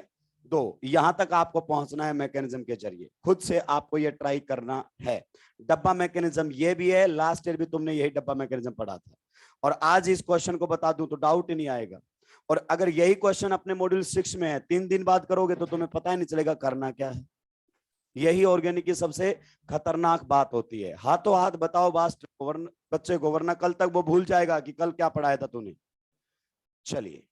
2। यहां तक आपको पहुंचना है मैकेनिज्म के जरिए। खुद से आपको ये ट्राई करना है। डब्बा मैकेनिज्म ये भी है, लास्ट ईयर भी तुमने यही डब्बा मैकेनिज्म पढ़ा था। और आज इस क्वेश्चन को बता दूं तो डाउट ही नहीं आएगा। और अगर यही क्वेश्चन अपने मॉड्यूल 6 में है, 3 दिन बाद करोगे तो तुम्हें पता ही नहीं चलेगा करना क्या है। यही ऑर्गेनिक की सबसे खतरनाक बात होती है। हाथों हाथ बताओ बच्चे को, वरना कल तक वो भूल जाएगा कि कल क्या पढ़ाया था तूने। चलिए।